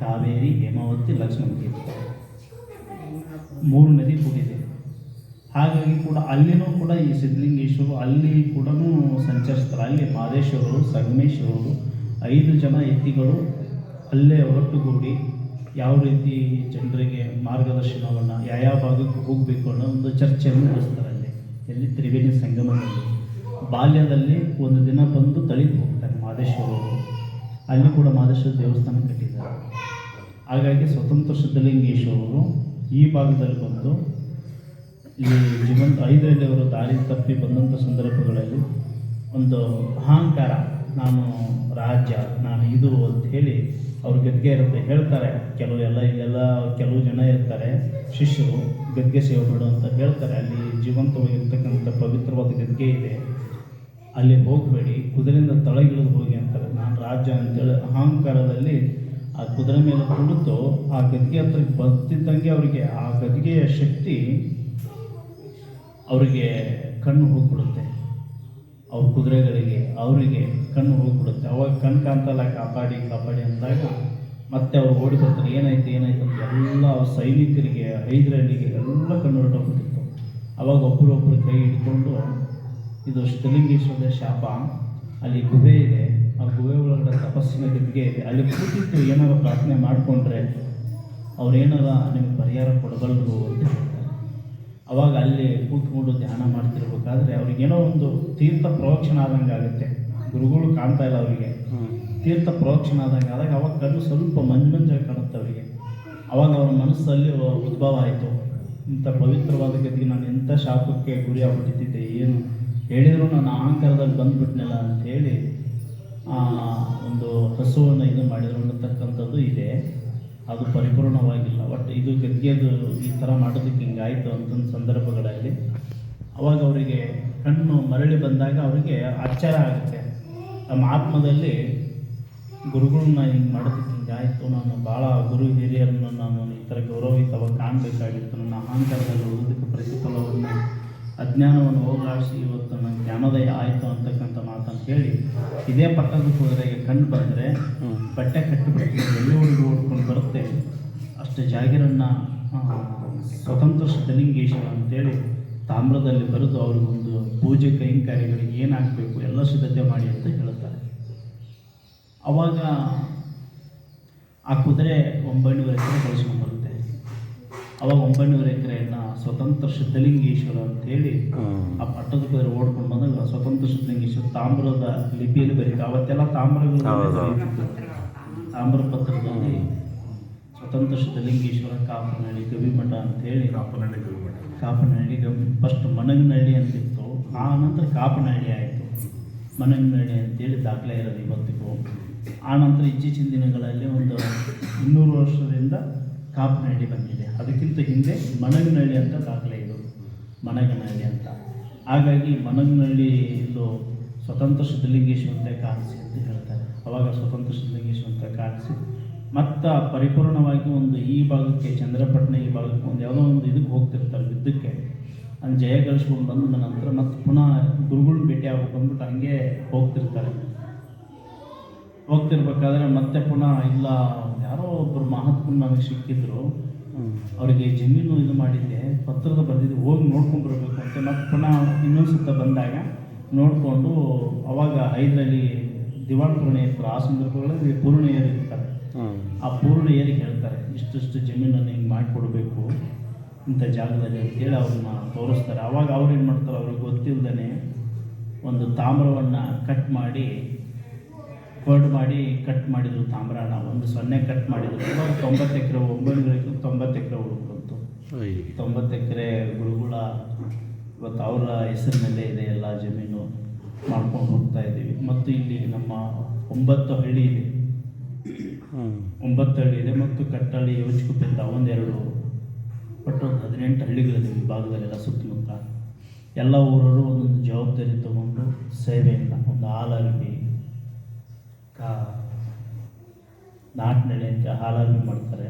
ಕಾವೇರಿ, ಹೇಮಾವತಿ, ಲಕ್ಷ್ಮಣಗಿರಿ, 3 ನದಿ ಕೂಡಿದೆ. ಹಾಗಾಗಿ ಕೂಡ ಅಲ್ಲಿನೂ ಕೂಡ ಈ ಸಿದ್ಧಲಿಂಗೇಶ್ವರು ಅಲ್ಲಿ ಕೂಡ ಸಂಚರಿಸ್ತಾರೆ. ಅಲ್ಲಿ ಮಾದೇಶ್ವರರು, ಸಂಗಮೇಶ್ವರರು 5 ಜನ ಯತಿಗಳು ಅಲ್ಲೇ ಒಟ್ಟುಗೂಡಿ ಯಾವ ರೀತಿ ಜನರಿಗೆ ಮಾರ್ಗದರ್ಶನವನ್ನು ಯಾವ ಭಾಗಕ್ಕೆ ಹೋಗಬೇಕು ಅನ್ನೋ ಒಂದು ಚರ್ಚೆಯನ್ನು ನಡೆಸ್ತಾರೆ. ಎಲ್ಲಿ ತ್ರಿವೇಣಿ ಸಂಗಮದಲ್ಲಿ ಬಾಲ್ಯದಲ್ಲಿ ಒಂದು ದಿನ ಬಂದು ತಳಿದು ಹೋಗ್ತಾರೆ ಮಾದೇಶ್ವರರು. ಅಲ್ಲಿ ಕೂಡ ಮಾದೇಶ್ವರ ದೇವಸ್ಥಾನ ಕಟ್ಟಿದ್ದಾರೆ. ಹಾಗಾಗಿ ಸ್ವತಂತ್ರ ಸಿದ್ಧಲಿಂಗೇಶ್ವರರು ಈ ಭಾಗದಲ್ಲಿ ಬಂದು ಇಲ್ಲಿ ಜೀವಂತ 5ರಲ್ಲಿ ಅವರು ದಾರಿ ತಪ್ಪಿ ಬಂದಂಥ ಸಂದರ್ಭಗಳಲ್ಲಿ ಒಂದು ಅಹಂಕಾರ, ನಾನು ರಾಜ್ಯ, ನಾನು ಇದು ಅಂತ ಹೇಳಿ ಅವ್ರ ಗದ್ಗೆ ಇರುತ್ತೆ ಹೇಳ್ತಾರೆ. ಕೆಲವು ಜನ ಇರ್ತಾರೆ ಶಿಷ್ಯರು, ಗದ್ಗೆ ಸೇವೆ ಮಾಡು ಅಂತ ಹೇಳ್ತಾರೆ. ಅಲ್ಲಿ ಜೀವಂತವಾಗಿರ್ತಕ್ಕಂಥ ಪವಿತ್ರವಾದ ಗದ್ಗೆ ಇದೆ, ಅಲ್ಲಿ ಹೋಗಬೇಡಿ, ಕುದುರೆಯಿಂದ ತಳಗಿಳಿದು ಹೋಗಿ ಅಂತಾರೆ. ನಾನು ರಾಜ್ಯ ಅಂತೇಳಿ ಅಹಂಕಾರದಲ್ಲಿ ಆ ಕುದುರೆ ಮೇಲೆ ಕುಳಿತು ಆ ಗದ್ಗೆ ಹತ್ರ ಬರ್ತಿದ್ದಂಗೆ ಅವರಿಗೆ ಆ ಗದ್ಗೆಯ ಶಕ್ತಿ ಅವರಿಗೆ ಕಣ್ಣು ಹೋಗ್ಬಿಡುತ್ತೆ. ಅವ್ರ ಕುದುರೆಗಳಿಗೆ ಅವರಿಗೆ ಕಣ್ಣು ಹೋಗ್ಬಿಡುತ್ತೆ. ಅವಾಗ ಕಣ್ಣು ಕಾಣ್ತಲ್ಲ, ಕಾಪಾಡಿ ಅಂದಾಗ ಮತ್ತೆ ಅವ್ರು ಓಡಿ ಬರ್ತಾರೆ. ಏನಾಯ್ತು ಅಂತ ಎಲ್ಲ ಅವ್ರ ಸೈನಿಕರಿಗೆ 5ರಲ್ಲಿಗೆ ಎಲ್ಲ ಕಣ್ಣು ಹೊರಟೋಗ್ಬಿಟ್ಟಿತ್ತು. ಅವಾಗ ಒಬ್ಬರೊಬ್ಬರು ಕೈ ಹಿಡ್ಕೊಂಡು, ಇದು ಸಿದ್ಧಲಿಂಗೇಶ್ವರದ ಶಾಪ, ಅಲ್ಲಿ ಗುಹೆ ಇದೆ, ಆ ಗುಹೆ ಒಳಗಡೆ ತಪಸ್ಸಿನ ಗದ್ಗೆ ಇದೆ, ಅಲ್ಲಿ ಕೂತಿದ್ದು ಏನಾರು ಪ್ರಾರ್ಥನೆ ಮಾಡಿಕೊಂಡ್ರೆ ಅವ್ರೇನಾರ ನಿಮ್ಗೆ ಪರಿಹಾರ ಕೊಡಬಲ್ಲರು ಅಂತ ಹೇಳ್ತಾರೆ. ಅವಾಗ ಅಲ್ಲಿ ಕೂತ್ಕೊಂಡು ಧ್ಯಾನ ಮಾಡ್ತಿರ್ಬೇಕಾದ್ರೆ ಅವ್ರಿಗೇನೋ ಒಂದು ತೀರ್ಥ ಪ್ರವಕ್ಷಣ ಆದಂಗೆ ಆಗುತ್ತೆ. ಗುರುಗಳು ಕಾಣ್ತಾ ಇಲ್ಲ ಅವರಿಗೆ, ತೀರ್ಥ ಪ್ರವಕ್ಷಣ ಆದಂಗೆ ಆದಾಗ ಅವಾಗ ಕಣ್ಣು ಸ್ವಲ್ಪ ಮಂಜಾಗಿ ಕಾಣುತ್ತೆ ಅವರಿಗೆ. ಅವಾಗ ಅವ್ರ ಮನಸ್ಸಲ್ಲಿ ಉದ್ಭವ ಆಯಿತು, ಇಂಥ ಪವಿತ್ರವಾದ ಗತಿಗೆ ನಾನು ಎಂಥ ಶಾಪಕ್ಕೆ ಗುರಿ ಆಗ್ಬಿಟ್ಟಿದ್ದೆ, ಏನು ಹೇಳಿದ್ರು ನಾನು ಅಹಂಕಾರದಲ್ಲಿ ಬಂದುಬಿಟ್ನಲ್ಲ ಅಂಥೇಳಿ ಒಂದು ಹಸುವನ್ನು ಇದು ಮಾಡಿದ್ರು ಅನ್ನತಕ್ಕಂಥದ್ದು ಇದೆ. ಅದು ಪರಿಪೂರ್ಣವಾಗಿಲ್ಲ. ಒಟ್ಟು ಇದು ಗದ್ಗೆದು ಈ ಥರ ಮಾಡೋದಕ್ಕೆ ಹಿಂಗಾಯಿತು ಅಂತಂದ ಸಂದರ್ಭಗಳಲ್ಲಿ ಅವಾಗ ಅವರಿಗೆ ಕಣ್ಣು ಮರಳಿ ಬಂದಾಗ ಅವರಿಗೆ ಆಶ್ಚರ್ಯ ಆಗುತ್ತೆ. ನಮ್ಮ ಆತ್ಮದಲ್ಲಿ ಗುರುಗಳನ್ನ ಹಿಂಗೆ ಮಾಡೋದಕ್ಕೆ ಹಿಂಗಾಯಿತು, ನಾನು ಭಾಳ ಗುರು ಹಿರಿಯರನ್ನು ನಾನು ಈ ಥರ ಗೌರವಿತವಾಗಿ ಕಾಣಬೇಕಾಗಿತ್ತು, ನನ್ನ ಅಹಂಕಾರದಲ್ಲಿ ಉಳಿದಕ್ಕೆ ಪ್ರತಿಫಲವನ್ನು ಅಜ್ಞಾನವನ್ನು ಹೋಗಲಾಡಿಸಿ ಇವತ್ತು ನನ್ನ ಜ್ಞಾನೋದಯ ಆಯಿತು ಅಂತಕ್ಕಂಥ ಮಾತನ್ನು ಹೇಳಿ ಇದೇ ಪಟ್ಟದ ಕುದುರೆಗೆ ಕಣ್ಣು ಬಂದರೆ ಬಟ್ಟೆ ಕಟ್ಟಿಬಿಟ್ಟು ಎಲ್ಲಿವರೆಗೂ ಓಡ್ಕೊಂಡು ಬರುತ್ತೆ ಅಷ್ಟು ಜಾಗಿರನ್ನು ಸ್ವತಂತ್ರ ಸಿದ್ಧಲಿಂಗೇಶ್ವರ ಅಂತೇಳಿ ತಾಮ್ರದಲ್ಲಿ ಬರೆದು ಅವ್ರಿಗೊಂದು ಪೂಜೆ ಕೈಂಕಾರ್ಯಗಳಿಗೆ ಏನಾಗಬೇಕು ಎಲ್ಲ ಸಿದ್ಧತೆ ಮಾಡಿ ಅಂತ ಹೇಳ್ತಾರೆ. ಅವಾಗ ಆ ಕುದುರೆ 900 ಎಕರೆ ಕಳಿಸ್ಕೊಂಡ್ಬರುತ್ತೆ. ಅವಾಗ 900 ಎಕರೆಯನ್ನು ಸ್ವತಂತ್ರ ಸಿದ್ಧಲಿಂಗೇಶ್ವರ ಅಂತೇಳಿ ಆ ಪಟ್ಟದ ಕುದುರೆ ಓಡ್ಕೊಂಡು ಬಂದಾಗ ಸ್ವತಂತ್ರ ಸಿದ್ಧಲಿಂಗೇಶ್ವರ ತಾಮ್ರದ ಲಿಪಿಯಲ್ಲಿ ಬರೀತಾರೆ. ಅವತ್ತೆಲ್ಲ ತಾಮ್ರಗಳು ತಾಮ್ರ ಪತ್ರದಲ್ಲಿ ಸ್ವತಂತ್ರ ಸಿದ್ಧಲಿಂಗೇಶ್ವರ ಕಾಪನಹಳ್ಳಿ ಗವಿಮಠ ಅಂತೇಳಿ, ಕಾಪನಹಳ್ಳಿ ಫಸ್ಟ್ ಮನಗನಹಳ್ಳಿ ಅಂತಿತ್ತು, ಆ ನಂತರ ಕಾಪನಹಳ್ಳಿ ಆಯಿತು. ಮನಗನಹಳ್ಳಿ ಅಂತೇಳಿ ದಾಖಲೆ ಇರೋದು ಇವತ್ತಿಗೂ. ಆ ನಂತರ ಇತ್ತೀಚಿನ ದಿನಗಳಲ್ಲಿ ಒಂದು 200 ವರ್ಷದಿಂದ ಕಾಪನಹಳ್ಳಿ ಬಂದಿದೆ. ಅದಕ್ಕಿಂತ ಹಿಂದೆ ಮನಗನಹಳ್ಳಿ ಅಂತ ದಾಖಲೆ ಇದು, ಮನಗನಹಳ್ಳಿ ಅಂತ. ಹಾಗಾಗಿ ಮನಗನಹಳ್ಳಿ ಇದು ಸ್ವತಂತ್ರ ಸಿದ್ಧಲಿಂಗೇಶ್ವರ ಅಂತ ಕಾಣಿಸಿ ಅಂತ ಹೇಳ್ತಾರೆ. ಅವಾಗ ಸ್ವತಂತ್ರ ಸಿದ್ಧಲಿಂಗೇಶ್ವರ ಅಂತ ಕಾಣಿಸಿ ಮತ್ತು ಪರಿಪೂರ್ಣವಾಗಿ ಒಂದು ಈ ಭಾಗಕ್ಕೆ ಚಂದ್ರಪಟ್ಟಣ ಈ ಭಾಗಕ್ಕೆ ಒಂದು ಯಾವುದೋ ಒಂದು ಇದಕ್ಕೆ ಹೋಗ್ತಿರ್ತಾರೆ ಯುದ್ಧಕ್ಕೆ. ಅಲ್ಲಿ ಜಯ ಗಳಿಸ್ಕೊಂಡು ಬಂದ ನಂತರ ಮತ್ತೆ ಪುನಃ ಗುರುಗಳನ್ನ ಭೇಟಿ ಆಗ್ಬೇಕು ಅಂದ್ಬಿಟ್ಟು ಹಂಗೆ ಹೋಗ್ತಿರ್ಬೇಕಾದ್ರೆ ಮತ್ತೆ ಪುನಃ ಇಲ್ಲ ಯಾರೋ ಒಬ್ಬರು ಮಹಾತ್ಮರು ನನಗೆ ಸಿಕ್ಕಿದ್ರು, ಅವರಿಗೆ ಜಮೀನು ಇದು ಮಾಡಿದ್ದೆ, ಪತ್ರದ ಬರೆದಿದ್ದು, ಹೋಗಿ ನೋಡ್ಕೊಂಡು ಬರಬೇಕು ಅಂತ ಮತ್ತೆ ಪುನಃ ಇನ್ನೊಂದು ಸುತ್ತ ಬಂದಾಗ ನೋಡಿಕೊಂಡು ಅವಾಗ 5ರಲ್ಲಿ ದಿವಾನ್ ಪೂರ್ಣ ಇರ್ತಾರೆ. ಆ ಸಂದರ್ಭಗಳಲ್ಲಿ ಪೂರ್ಣಿಯರು ಇರ್ತಾರೆ. ಆ ಪೂರ್ಣಿಯರಿಗೆ ಹೇಳ್ತಾರೆ ಇಷ್ಟು ಜಮೀನನ್ನು ಹಿಂಗೆ ಮಾಡಿಕೊಡ್ಬೇಕು ಇಂಥ ಜಾಗದಲ್ಲಿ ಅಂತೇಳಿ ಅವ್ರನ್ನ ತೋರಿಸ್ತಾರೆ. ಅವಾಗ ಅವ್ರು ಏನು ಮಾಡ್ತಾರೆ, ಅವ್ರಿಗೆ ಗೊತ್ತಿಲ್ಲದೇ ಒಂದು ತಾಮ್ರವನ್ನು ಕಟ್ ಮಾಡಿ ಕಟ್ ಮಾಡಿದರು. ತಾಮ್ರನ ಒಂದು 0 ಕಟ್ ಮಾಡಿದರು. 90 ಎಕರೆ 900 ಎಕರೆ 90 ಎಕರೆ ಹುಡುಕಂತು. 90 ಎಕರೆ ಗುರುಗಳ ಇವತ್ತು ಅವರ ಹೆಸರಿನಲ್ಲೇ ಇದೆ ಎಲ್ಲ ಜಮೀನು ಮಾಡ್ಕೊಂಡು ಹೋಗ್ತಾ ಇದ್ದೀವಿ. ಮತ್ತು ಇಲ್ಲಿ ನಮ್ಮ 9 ಹಳ್ಳಿ ಇದೆ, 9 ಹಳ್ಳಿ ಇದೆ ಮತ್ತು ಕಟ್ಟಳ್ಳಿ ಯೋಚಿಕುಪ್ಪೆ ಅಂತ ಒಂದೆರಡು ಒಟ್ಟು 18 ಹಳ್ಳಿಗಳಿದೆ ಈ ಭಾಗದಲ್ಲೆಲ್ಲ ಸುತ್ತಮುತ್ತ. ಎಲ್ಲ ಊರವರು ಒಂದೊಂದು ಜವಾಬ್ದಾರಿ ತಗೊಂಡು ಸೇವೆಯಿಂದ ಒಂದು ಹಾಲರ್ಬಿ ನಾಟ್ನಳ್ಳಿ ಅಂತ ಹಾಲರ್ಬಿ ಮಾಡ್ತಾರೆ,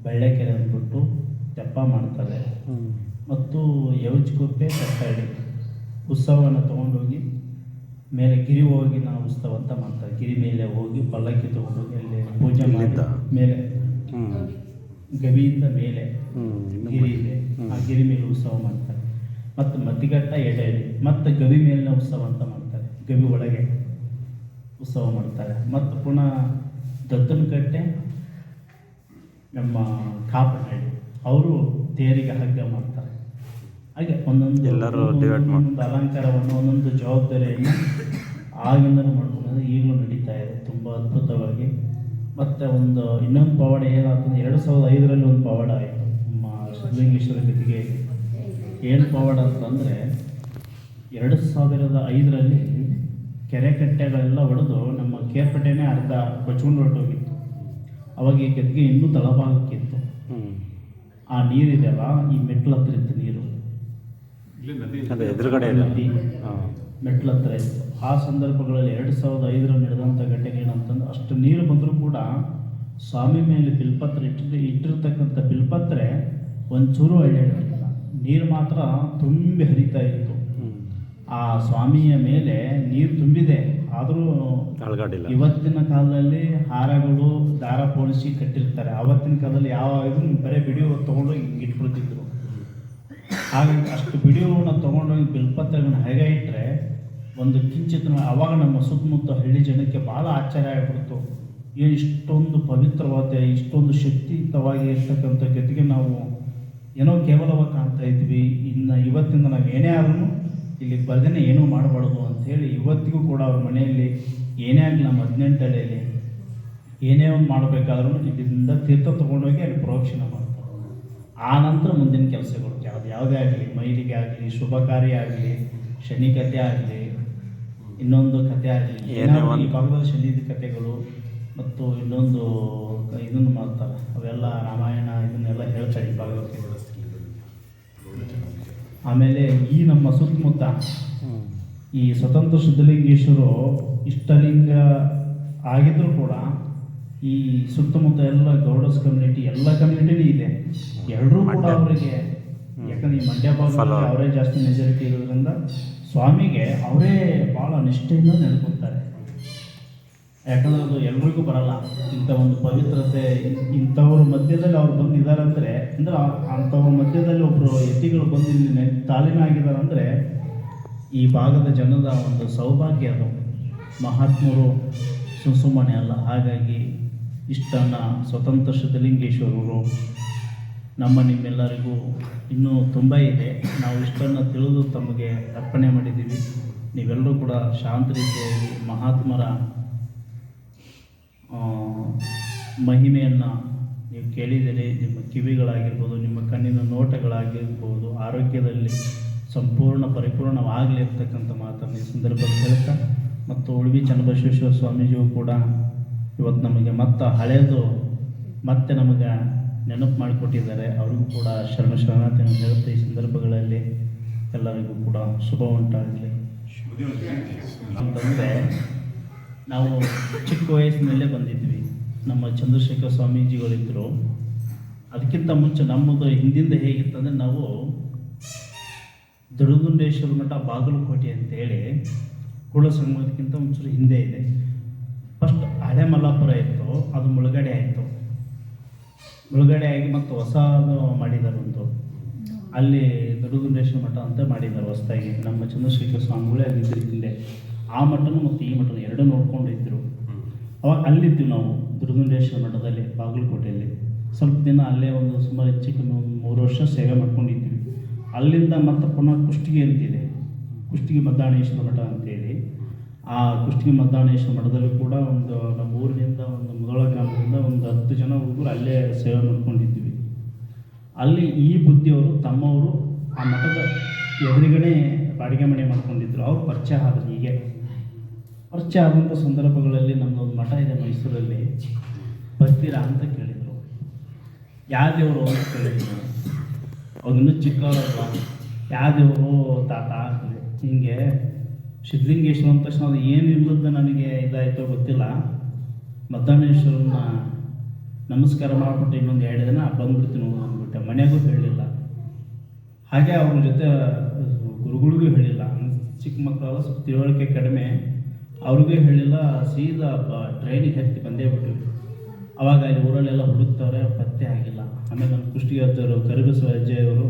ಬೆಳ್ಳೆಕೆರೆ ಅಂದ್ಬಿಟ್ಟು ತೆಪ್ಪ ಮಾಡ್ತಾರೆ, ಮತ್ತು ಯೋಚಿಕುಪ್ಪೆ ಕಟ್ಟಳ್ಳಿ ಉತ್ಸವವನ್ನು ತೊಗೊಂಡೋಗಿ ಮೇಲೆ ಗಿರಿ ಹೋಗಿ ನಾವು ಉತ್ಸವ ಅಂತ ಮಾಡ್ತಾರೆ. ಗಿರಿ ಮೇಲೆ ಹೋಗಿ ಪಲ್ಲಕ್ಕಿ ತೊಗೊಂಡೋಗಿ ಅಲ್ಲಿ ಪೂಜೆ ಮಾಡಿ ಮೇಲೆ ಗವಿಯಿಂದ ಮೇಲೆ ಗಿರಿ ಇದೆ, ಆ ಗಿರಿ ಮೇಲೆ ಉತ್ಸವ ಮಾಡ್ತಾರೆ. ಮತ್ತು ಮತ್ತಿಘಟ್ಟ ಎಡೆಹಳ್ಳಿ ಮತ್ತು ಗವಿ ಮೇಲಿನ ಉತ್ಸವ ಅಂತ ಮಾಡ್ತಾರೆ, ಗವಿ ಒಳಗೆ ಉತ್ಸವ ಮಾಡ್ತಾರೆ. ಮತ್ತು ಪುನಃ ದತ್ತನಕಟ್ಟೆ ನಮ್ಮ ಕಾಪನಹಳ್ಳಿ ಅವರು ತೇರಿಗೆ ಹಗ್ಗ ಮಾಡ್ತಾರೆ. ಹಾಗೆ ಒಂದೊಂದು ಒಂದೊಂದು ಅಲಂಕಾರವನ್ನು ಒಂದೊಂದು ಜವಾಬ್ದಾರಿಯನ್ನು ಆಗಿಂದಲೂ ಮಾಡ್ಕೊಂಡು ಈಗಲೂ ನಡೀತಾ ಇದೆ ತುಂಬ ಅದ್ಭುತವಾಗಿ. ಮತ್ತು ಇನ್ನೊಂದು ಪವಾಡ ಏನಾಗ್ತದೆ, 2005ರಲ್ಲಿ ಒಂದು ಪವಾಡ ಆಯಿತು ನಮ್ಮ ಸಿದ್ಧಲಿಂಗೇಶ್ವರ ಗದ್ದಿಗೆ. ಏನು ಪವಾಡ ಅಂತಂದರೆ 2005ರಲ್ಲಿ ಕೆರೆ ಕಟ್ಟೆಗಳೆಲ್ಲ ಹೊಡೆದು ನಮ್ಮ ಕೇರ್ಪೇಟೆನೇ ಅರ್ಧ ಕೊಚ್ಕೊಂಡು ಹೊರಟೋಗಿತ್ತು. ಅವಾಗ ಈ ಗದ್ದಿಗೆ ಇನ್ನೂ ತಳಭಾಗಕ್ಕಿತ್ತು. ಆ ನೀರಿದೆಯಲ್ಲ, ಈ ಮೆಟ್ಲ ಹತ್ರ ಇತ್ತು ನೀರು, ಎದುರುಗಡೆ ನದಿ ಮೆಟ್ಲ ಹತ್ರ ಇತ್ತು. ಆ ಸಂದರ್ಭಗಳಲ್ಲಿ 2005ರಲ್ಲಿ ನಡೆದಂಥ ಘಟನೆ ಏನಂತಂದ್ರೆ, ಅಷ್ಟು ನೀರು ಬಂದರೂ ಕೂಡ ಸ್ವಾಮಿ ಮೇಲೆ ಬಿಲ್ಪತ್ರೆ ಇಟ್ಟಿರ್ತಕ್ಕಂಥ ಬಿಲ್ಪತ್ರೆ ಒಂಚೂರು ಅಳ್ಳಾಡಿರಲಿಲ್ಲ, ನೀರು ಮಾತ್ರ ತುಂಬಿ ಹರಿತಾ ಇತ್ತು. ಆ ಸ್ವಾಮಿಯ ಮೇಲೆ ನೀರು ತುಂಬಿದೆ, ಆದರೂ ಇವತ್ತಿನ ಕಾಲದಲ್ಲಿ ಹಾರಗಳು ದಾರ ಪೋಣಿಸಿ ಕಟ್ಟಿರ್ತಾರೆ. ಆವತ್ತಿನ ಕಾಲದಲ್ಲಿ ಯಾವ ಇದನ್ನು ಬರೀ ವಿಡಿಯೋ ತೊಗೊಂಡೋಗಿ ಇಟ್ಬಿಡ್ತಿದ್ರು. ಹಾಗಾಗಿ ಅಷ್ಟು ವಿಡಿಯೋವನ್ನು ತೊಗೊಂಡೋಗಿ ಬಿಲ್ಪತ್ರೆಗಳನ್ನ ಹೇಗೆ ಇಟ್ಟರೆ ಒಂದು ಕಿಂಚಿತ್ ಆವಾಗ ನಮ್ಮ ಸುತ್ತಮುತ್ತ ಹಳ್ಳಿ ಜನಕ್ಕೆ ಭಾಳ ಆಶ್ಚರ್ಯ ಆಗಿಬಿಡ್ತು. ಏನು ಇಷ್ಟೊಂದು ಪವಿತ್ರವಾದ ಇಷ್ಟೊಂದು ಶಕ್ತಿಯುತವಾಗಿ ಇರ್ತಕ್ಕಂಥ ಗತಿಗೆ ನಾವು ಏನೋ ಕೇವಲವಾಗಿ ಕಾಣ್ತಾ ಇದ್ವಿ. ಇನ್ನು ಇವತ್ತಿಂದ ನಾವು ಏನೇ ಆದ್ರೂ ಇಲ್ಲಿ ಬರ್ದೇನೆ ಏನೂ ಮಾಡಬಾರ್ದು ಅಂಥೇಳಿ ಇವತ್ತಿಗೂ ಕೂಡ ಅವ್ರ ಮನೆಯಲ್ಲಿ ಏನೇ ಆಗಲಿ ನಮ್ಮ 18 ಹಳ್ಳಿಯಲ್ಲಿ ಏನೇ ಒಂದು ಮಾಡಬೇಕಾದ್ರೂ ಇಲ್ಲಿಂದ ತೀರ್ಥ ತೊಗೊಂಡೋಗಿ ಅಲ್ಲಿ ಪ್ರೋಕ್ಷಣೆ ಮಾಡ್ತಾರೆ. ಆ ನಂತರ ಮುಂದಿನ ಕೆಲಸಗಳು ಯಾವುದೇ ಆಗಲಿ, ಮೈಲಿಗೆ ಆಗಲಿ, ಶುಭ ಕಾರ್ಯ ಆಗಲಿ, ಶನಿ ಕಥೆ ಆಗಲಿ, ಇನ್ನೊಂದು ಕಥೆ ಆಗಲಿ, ಈ ಭಾಗದ ಶನಿ ಕಥೆಗಳು ಮತ್ತು ಇನ್ನೊಂದು ಇದನ್ನು ಮಾಡ್ತಾರೆ, ಅವೆಲ್ಲ ರಾಮಾಯಣ ಇದನ್ನೆಲ್ಲ ಹೇಳ್ತಾರೆ ಈ ಭಾಗಕ್ಕೆ. ಆಮೇಲೆ ಈ ನಮ್ಮ ಸುತ್ತಮುತ್ತ ಈ ಸ್ವತಂತ್ರ ಸಿದ್ಧಲಿಂಗೇಶ್ವರು ಇಷ್ಟಲಿಂಗ ಆಗಿದ್ರೂ ಕೂಡ ಈ ಸುತ್ತಮುತ್ತ ಎಲ್ಲ ಗೌಡಸ್ ಕಮ್ಯುನಿಟಿ ಎಲ್ಲ ಕಮ್ಯುನಿಟಿನೂ ಇದೆ. ಎಲ್ಲರೂ ಕೂಡ ಅವರಿಗೆ, ಯಾಕಂದ್ರೆ ಈ ಮಂಡ್ಯ ಭಾಗದಲ್ಲಿ ಅವರೇ ಜಾಸ್ತಿ ಮೆಜಾರಿಟಿ ಇರೋದ್ರಿಂದ ಸ್ವಾಮಿಗೆ ಅವರೇ ಭಾಳ ನಿಷ್ಠೆಯಿಂದ ನಡ್ಕೊತಾರೆ. ಯಾಕಂದ್ರೆ ಅದು ಎಲ್ರಿಗೂ ಬರಲ್ಲ ಇಂಥ ಒಂದು ಪವಿತ್ರತೆ. ಇಂಥವ್ರ ಮಧ್ಯದಲ್ಲಿ ಅವ್ರು ಬಂದಿದ್ದಾರೆ ಅಂದರೆ ಅಂಥವ್ರ ಮಧ್ಯದಲ್ಲಿ ಒಬ್ಬರು ಎತ್ತಿಗಳು ಬಂದು ಇಲ್ಲಿ ತಾಲೀಮ ಆಗಿದ್ದಾರೆ ಅಂದರೆ ಈ ಭಾಗದ ಜನದ ಒಂದು ಸೌಭಾಗ್ಯ. ಅದು ಮಹಾತ್ಮರು ಸುಮ್ಮನೆ ಅಲ್ಲ. ಹಾಗಾಗಿ ಇಷ್ಟನ್ನು ಸ್ವತಂತ್ರ ಸಿದ್ಧಲಿಂಗೇಶ್ವರರು ನಿಮ್ಮೆಲ್ಲರಿಗೂ ಇನ್ನೂ ತುಂಬ ಇದೆ. ನಾವು ಇಷ್ಟನ್ನು ತಿಳಿದು ತಮಗೆ ಅರ್ಪಣೆ ಮಾಡಿದ್ದೀವಿ. ನೀವೆಲ್ಲರೂ ಕೂಡ ಶಾಂತ ರೀತಿಯಾಗಿ ಮಹಾತ್ಮರ ಮಹಿಮೆಯನ್ನು ನೀವು ಕೇಳಿದರೆ, ನಿಮ್ಮ ಕಿವಿಗಳಾಗಿರ್ಬೋದು, ನಿಮ್ಮ ಕಣ್ಣಿನ ನೋಟಗಳಾಗಿರ್ಬೋದು, ಆರೋಗ್ಯದಲ್ಲಿ ಸಂಪೂರ್ಣ ಪರಿಪೂರ್ಣವಾಗಲಿ ಇರ್ತಕ್ಕಂಥ ಮಾತನ್ನು ಈ ಸಂದರ್ಭದಲ್ಲಿ ಹೇಳ್ತಾ, ಮತ್ತು ಉಳ್ವಿ ಚನ್ನಬಸವೇಶ್ವರ ಸ್ವಾಮೀಜಿಯು ಕೂಡ ಇವತ್ತು ನಮಗೆ ಹಳೆಯದು ಮತ್ತೆ ನಮಗೆ ನೆನಪು ಮಾಡಿಕೊಟ್ಟಿದ್ದಾರೆ. ಅವ್ರಿಗೂ ಕೂಡ ಶರಣಾರ್ಥಿಯನ್ನು ಹೇಳುತ್ತೆ. ಈ ಸಂದರ್ಭಗಳಲ್ಲಿ ಎಲ್ಲರಿಗೂ ಕೂಡ ಶುಭ ಉಂಟಾಗಲಿ ಅಂತಂದರೆ, ನಾವು ಚಿಕ್ಕ ವಯಸ್ಸಿನಲ್ಲೇ ಬಂದಿದ್ವಿ. ನಮ್ಮ ಚಂದ್ರಶೇಖರ ಸ್ವಾಮೀಜಿಗಳಿದ್ದರು. ಅದಕ್ಕಿಂತ ಮುಂಚೆ ನಮ್ಮದು ಹಿಂದಿಂದ ಹೇಗಿತ್ತಂದರೆ, ನಾವು ದೊಡ್ಡಗುಂಡೇಶ್ವರ ಮಠ ಬಾಗಲಕೋಟೆ ಅಂತೇಳಿ ಕುಳ ಸಂಗಮಕ್ಕಿಂತ ಒಂಚೂರು ಹಿಂದೆ ಇದೆ. ಫಸ್ಟ್ ಹಳೆ ಮಲ್ಲಾಪುರ ಇತ್ತು, ಅದು ಮುಳುಗಡೆ ಆಯಿತು. ಮುಳುಗಡೆ ಆಗಿ ಮತ್ತು ಹೊಸದು ಮಾಡಿದ್ದಾರೆ ಒಂದು, ಅಲ್ಲಿ ದೊಡ್ಡಗುಂಡೇಶ್ವರ ಮಠ ಅಂತ ಮಾಡಿದ್ದಾರೆ ಹೊಸದಾಗಿ. ನಮ್ಮ ಚಂದ್ರಶೇಖರ ಸ್ವಾಮಿಗಳೇ ಅಲ್ಲಿದ್ದರು ಇಲ್ಲೇ. ಆ ಮಠನೂ ಮತ್ತು ಈ ಮಠನೂ ಎರಡೂ ನೋಡ್ಕೊಂಡು ಇದ್ದರು. ಅವಾಗ ಅಲ್ಲಿದ್ದೀವಿ ನಾವು ದುರ್ಗುಂಡೇಶ್ವರ ಮಠದಲ್ಲಿ ಬಾಗಲಕೋಟೆಯಲ್ಲಿ. ಸ್ವಲ್ಪ ದಿನ ಅಲ್ಲೇ ಒಂದು ಸುಮಾರು ಹೆಚ್ಚು ಕಮ್ಮಿ ಒಂದು 3 ವರ್ಷ ಸೇವೆ ಮಾಡ್ಕೊಂಡಿದ್ದೀವಿ. ಅಲ್ಲಿಂದ ಮತ್ತೆ ಪುನಃ ಕುಷ್ಟಗಿ ಅಂತಿದೆ, ಕುಷ್ಟಗಿ ಮದ್ದಾಣೇಶ್ವರ ಮಠ ಅಂತೇಳಿ. ಆ ಕುಷ್ಟಗಿ ಮದ್ದಾಣೇಶ್ವರ ಮಠದಲ್ಲಿ ಕೂಡ ಒಂದು ನಮ್ಮ ಊರಿನಿಂದ ಒಂದು ಮುದೋಳ ಗ್ರಾಮದಿಂದ ಒಂದು 10 ಜನ ಹುಡುಗರು ಅಲ್ಲೇ ಸೇವೆ ಮಾಡ್ಕೊಂಡಿದ್ವಿ. ಅಲ್ಲಿ ಈ ಬುದ್ಧಿಯವರು ತಮ್ಮವರು ಆ ಮಠದ ಎದುರುಗಡೆ ಬಾಡಿಗೆ ಮನೆ ಮಾಡ್ಕೊಂಡಿದ್ರು. ಅವ್ರು ಪರಿಚಯ ಆದ್ರು. ಹೀಗೆ ಪರಿಚಯ ಆದಂಥ ಸಂದರ್ಭಗಳಲ್ಲಿ ನಮ್ಮದೊಂದು ಮಠ ಇದೆ ಮೈಸೂರಲ್ಲಿ, ಬರ್ತೀರಾ ಅಂತ ಕೇಳಿದರು. ಯಾವ ದೇವರು ಅಂತ ಕೇಳಿದ್ರು. ಅವ್ರಿನ್ನೂ ಚಿಕ್ಕವರಲ್ಲ, ಯಾವ ದೇವರು ತಾತ ಅಂತಿದೆ. ಹೀಗೆ ಸಿದ್ಧಲಿಂಗೇಶ್ವರ ಅಂದ ತಕ್ಷಣ ಅದು ಏನು ಇಲ್ಲದ ನನಗೆ ಇದಾಯಿತೋ ಗೊತ್ತಿಲ್ಲ. ಮದ್ದಾನೇಶ್ವರನ ನಮಸ್ಕಾರ ಮಾಡಿಬಿಟ್ಟು ಇನ್ನೊಂದು 2 ದಿನ ಬಂದ್ಬಿಡ್ತೀನಿ ಅಂದ್ಬಿಟ್ಟೆ. ಮನೆಗೂ ಹೇಳಲಿಲ್ಲ, ಹಾಗೆ ಅವ್ರ ಜೊತೆ ಗುರುಗಳಿಗೂ ಹೇಳಿಲ್ಲ. ಚಿಕ್ಕ ಮಕ್ಕಳೆಲ್ಲ ಸ್ವಲ್ಪ ತಿಳುವಳಿಕೆ ಕಡಿಮೆ, ಅವ್ರಿಗೂ ಹೇಳಿಲ್ಲ. ಸೀದಾ ಟ್ರೈನಿಗೆ ಹತ್ತಿ ಬಂದೇ ಬಿಟ್ಟಿವಿ. ಅವಾಗ ಅಲ್ಲಿ ಊರಲ್ಲೆಲ್ಲ ಹುಡುಕ್ತವ್ರೆ, ಪತ್ತೆ ಆಗಿಲ್ಲ. ಆಮೇಲೆ ನಮ್ಮ ಕುಷ್ಟಿಗೆ ಅಜ್ಜವರು ಕರಿಬಸವ ಅಜ್ಜೆಯವರು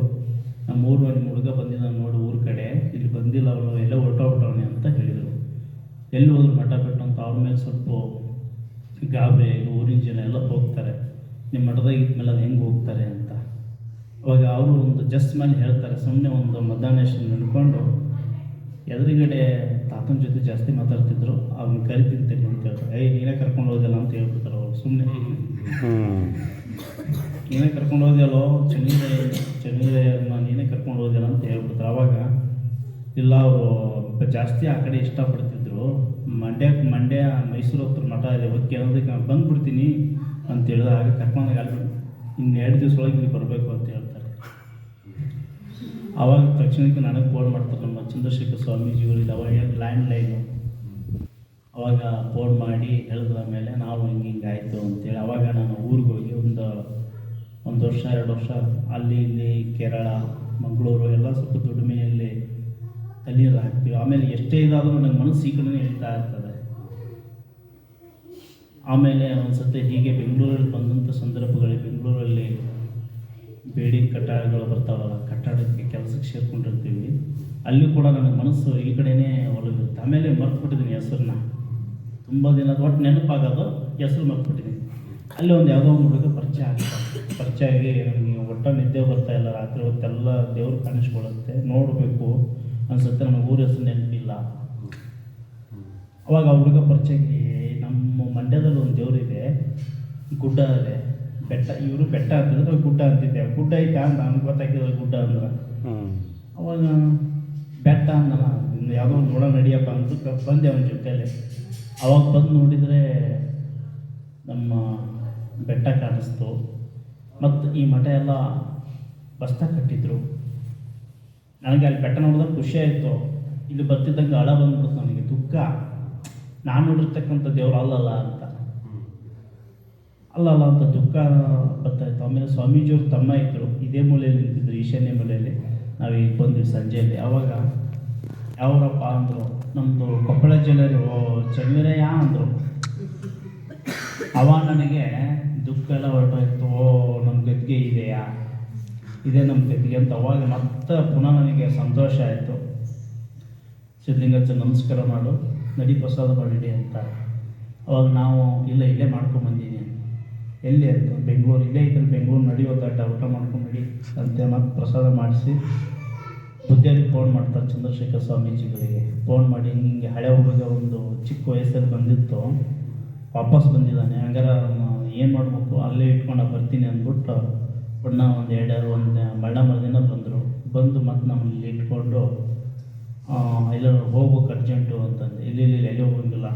ನಮ್ಮ ಊರು ನಿಮ್ಮ ಹುಡುಗ ಬಂದಿದ್ದ ನೋಡಿ ಊರ ಕಡೆ, ಇಲ್ಲಿ ಬಂದಿಲ್ಲ ಅವರು, ಎಲ್ಲ ಹೊರಟೋಗ್ಬಿಟ್ಟವನೆ ಅಂತ ಹೇಳಿದರು. ಎಲ್ಲಿ ಹೋದ್ರು ಮಠ ಬಿಟ್ಟು ಅಂತ ಅವ್ರ ಮೇಲೆ ಸ್ವಲ್ಪ ಗಾಬರಿ. ಊರಿನ ಜನ ಎಲ್ಲ ಹೋಗ್ತಾರೆ, ನಿಮ್ಮ ಮಠದಾಗ ಇದ್ಮೇಲೆ ಅದು ಹೆಂಗೆ ಹೋಗ್ತಾರೆ ಅಂತ. ಅವಾಗ ಅವರು ಒಂದು ಜಸ್ಟ್ ಮೇಲೆ ಹೇಳ್ತಾರೆ, ಸುಮ್ಮನೆ ಒಂದು ಮಧ್ಯಾಹ್ನೇಶ್ವರ ನೆನ್ಕೊಂಡು ಎದುರುಗಡೆ ತಾತನ ಜೊತೆ ಜಾಸ್ತಿ ಮಾತಾಡ್ತಿದ್ರು, ಅವ್ನು ಕರಿತಿಂತೇನೆ ಅಂತ ಹೇಳ್ತಾರೆ. ನೀನೇ ಕರ್ಕೊಂಡು ಹೋದಲ್ಲ ಅಂತ ಹೇಳ್ಬಿಡ್ತಾರೆ ಅವ್ರು. ಸುಮ್ಮನೆ ನೀನೇ ಕರ್ಕೊಂಡು ಹೋದ್ಯಲ್ಲೋ, ಚನ್ನೀರಯ್ಯನ ನೀನೇ ಕರ್ಕೊಂಡು ಹೋದ್ಯಲ್ಲ ಅಂತ ಹೇಳ್ಬಿಡ್ತಾರೆ. ಆವಾಗ ಇಲ್ಲ, ಅವರು ಜಾಸ್ತಿ ಆ ಕಡೆ ಇಷ್ಟಪಡ್ತಿದ್ರು. ಮಂಡ್ಯ ಮೈಸೂರು ಹತ್ರ ಮಠ ಇದೆ, ಹೋಗಿ ಕೇಳೋದಕ್ಕೆ ನಾನು ಬಂದುಬಿಡ್ತೀನಿ ಅಂತ ಹೇಳಿದಾಗ ಕರ್ಕೊಂಡಾಗ ಅಲ್ಲಿ ಇನ್ನು 2 ದಿವಸ ಒಳಗೆ ಇಲ್ಲಿ ಬರಬೇಕು ಅಂತ ಹೇಳ್ತಾರೆ. ಆವಾಗ ತಕ್ಷಣಕ್ಕೆ ನನಗೆ ಫೋನ್ ಮಾಡ್ತಾರೆ ನಮ್ಮ ಚಂದ್ರಶೇಖರ ಸ್ವಾಮೀಜಿಗಳಿದ್ದು. ಅವಾಗ ಲ್ಯಾಂಡ್ ಲೈನು, ಅವಾಗ ಫೋನ್ ಮಾಡಿ ಹೇಳಿದ್ರ ಮೇಲೆ ನಾವು ಹಿಂಗೆ ಆಯಿತು ಅಂತೇಳಿ ಅವಾಗ ನಾನು ಊರಿಗೆ ಹೋಗಿ ಒಂದು ವರ್ಷ 2 ವರ್ಷ ಅಲ್ಲಿ ಇಲ್ಲಿ ಕೇರಳ ಮಂಗಳೂರು ಎಲ್ಲ ಸ್ವಲ್ಪ ದುಡಿಮೆಯಲ್ಲಿ ತಣ್ಣೀರು ಹಾಕ್ತೀವಿ. ಆಮೇಲೆ ಎಷ್ಟೇ ಇದಾದರೂ ನನಗೆ ಮನಸ್ಸು ಈ ಕಡೆನೇ ಹೇಳ್ತಾ ಇರ್ತದೆ. ಆಮೇಲೆ ಒಂದು ಸತಿ ಹೀಗೆ ಬೆಂಗಳೂರಲ್ಲಿ ಬಂದಂಥ ಸಂದರ್ಭಗಳಲ್ಲಿ, ಬೆಂಗಳೂರಲ್ಲಿ ಬಿಲ್ಡಿಂಗ್ ಕಟ್ಟಡಗಳು ಬರ್ತಾವಲ್ಲ, ಕಟ್ಟಡಕ್ಕೆ ಕೆಲಸಕ್ಕೆ ಸೇರ್ಕೊಂಡಿರ್ತೀವಿ. ಅಲ್ಲಿ ಕೂಡ ನನಗೆ ಮನಸ್ಸು ಈ ಕಡೆನೇ ಒಳಗಿರುತ್ತೆ. ಆಮೇಲೆ ಮರ್ತ್ಬಿಟ್ಟಿದ್ದೀನಿ ಹೆಸರನ್ನ, ತುಂಬ ದಿನ ಒಟ್ಟು ನೆನಪಾಗೋದು, ಹೆಸರು ಮರ್ತ್ಬಿಟ್ಟಿದ್ದೀನಿ. ಅಲ್ಲಿ ಒಂದು ಯಾವುದೋ ಒಂದು ಹುಡುಗ ಪರಿಚಯ ಆಗಿ ನನಗೆ ಒಟ್ಟು ನಿದ್ದೆ ಬರ್ತಾಯಿಲ್ಲ, ರಾತ್ರಿ ಹೊತ್ತೆಲ್ಲ ದೇವ್ರು ಕಾಣಿಸ್ಕೊಳ್ಳುತ್ತೆ, ನೋಡಬೇಕು ಅನ್ಸುತ್ತೆ. ನನಗೆ ಊರ ಹೆಸರು ನೆನಪಿಲ್ಲ. ಅವಾಗ ಆ ಹುಡುಗ ಪರಿಚಯಕ್ಕೆ, ನಮ್ಮ ಮಂಡ್ಯದಲ್ಲಿ ಒಂದು ದೇವರಿದೆ, ಗುಡ್ಡ ಇದೆ, ಬೆಟ್ಟ, ಇವರು ಬೆಟ್ಟ ಅಂತಿದ್ರೆ ಗುಡ್ಡ ಅಂತಿದ್ದೆ. ಗುಡ್ಡ ಐತೆ ಅಂತ ನನಗೆ ಗೊತ್ತಾಗಿಲ್ಲ ಗುಡ್ಡ ಅಂದ್ರೆ. ಅವಾಗ ಬೆಟ್ಟ ಅಂದನ, ಯಾವುದೋ ಒಂದು ನೋಡ ನಡಿಯಪ್ಪ ಅಂತ ಬಂದೆ ಅವನ ಜೊತೆಯಲ್ಲಿ. ಅವಾಗ ಬಂದು ನೋಡಿದರೆ ನಮ್ಮ ಬೆಟ್ಟ ಕಾಣಿಸ್ತು. ಮತ್ತು ಈ ಮಠ ಎಲ್ಲ ಬಸ್ತಾ ಕಟ್ಟಿದ್ರು. ನನಗೆ ಅಲ್ಲಿ ಬೆಟ್ಟ ನೋಡಿದಾಗ ಖುಷಿ ಆಯಿತು. ಇಲ್ಲಿ ಬರ್ತಿದ್ದಂಗೆ ಹಳ ಬಂದ್ಬಿಡ್ತು ನನಗೆ, ದುಃಖ. ನಾನು ನೋಡಿರ್ತಕ್ಕಂಥ ದೇವ್ರು ಅಲ್ಲಲ್ಲ ಅಂತ ದುಃಖ ಬರ್ತಾಯಿತ್ತು. ಆಮೇಲೆ ಸ್ವಾಮೀಜಿಯವ್ರ ತಮ್ಮ ಇದ್ದರು, ಇದೇ ಮೂಲೆಯಲ್ಲಿ ನಿಂತಿದ್ರು, ಈಶಾನ್ಯ ಮೂಲೆಯಲ್ಲಿ. ನಾವು ಈಗ ಬಂದ್ವಿ ಸಂಜೆಯಲ್ಲಿ. ಆವಾಗ ಯಾವರಪ್ಪ ಅಂದರು, ನಮ್ಮದು ಕೊಪ್ಪಳ ಜಿಲ್ಲೆಯಲ್ಲಿ ಚನ್ನವೀರಯ್ಯ ಅಂದರು. ಅವಾಗ ನನಗೆ ದುಃಖ ಎಲ್ಲ ಹೊರಟೋಯ್ತು. ನಮ್ಮ ಗದ್ಗೆ ಇದೆಯಾ, ಇದೇ ನಮ್ಮ ಗದ್ಗೆ ಅಂತ. ಅವಾಗ ಮತ್ತೆ ಪುನಃ ನನಗೆ ಸಂತೋಷ ಆಯಿತು. ಸಿದ್ಧಲಿಂಗಜ್ಜ ನಮಸ್ಕಾರ ಮಾಡು, ನಡಿ ಪ್ರಸಾದ ಮಾಡಿಡಿ ಅಂತ. ಅವಾಗ ನಾವು ಇಲ್ಲೇ ಮಾಡ್ಕೊಂಬಂದಿದ್ದೀನಿ. ಎಲ್ಲಿ ಅಂತ, ಬೆಂಗಳೂರು, ಇಲ್ಲೇ ಐತಲ್ಲಿ ಬೆಂಗಳೂರು, ನಡೆಯೋದಾಟ ಊಟ ಮಾಡ್ಕೊಂಡು ನಡಿ ಅಂತ ಮತ್ತೆ ಪ್ರಸಾದ ಮಾಡಿಸಿ ಬುದ್ಧಿಯಲ್ಲಿ ಫೋನ್ ಮಾಡ್ತಾರೆ ಚಂದ್ರಶೇಖರ ಸ್ವಾಮೀಜಿಗಳಿಗೆ. ಫೋನ್ ಮಾಡಿ ಹಿಂಗೆ ಹಳೆ ಹುಡುಗ ಒಂದು ಚಿಕ್ಕ ವಯಸ್ಸಲ್ಲಿ ಬಂದಿತ್ತು, ವಾಪಸ್ ಬಂದಿದ್ದಾನೆ, ಹಂಗಾರೆ ಏನು ಮಾಡಬೇಕು, ಅಲ್ಲೇ ಇಟ್ಕೊಂಡು ಬರ್ತೀನಿ ಅಂದ್ಬಿಟ್ಟು ಪುಣ್ಣ ಒಂದು ಮಳ್ಳ ಮರದಿನ ಬಂದು ಮತ್ತೆ ನಮ್ಮಲ್ಲಿ ಇಟ್ಕೊಂಡು ಎಲ್ಲರೂ ಹೋಗ್ಬೇಕು ಅರ್ಜೆಂಟು ಅಂತಂದು. ಇಲ್ಲಿ ಎಲ್ಲೂ ಹೋಗಿಲ್ಲ,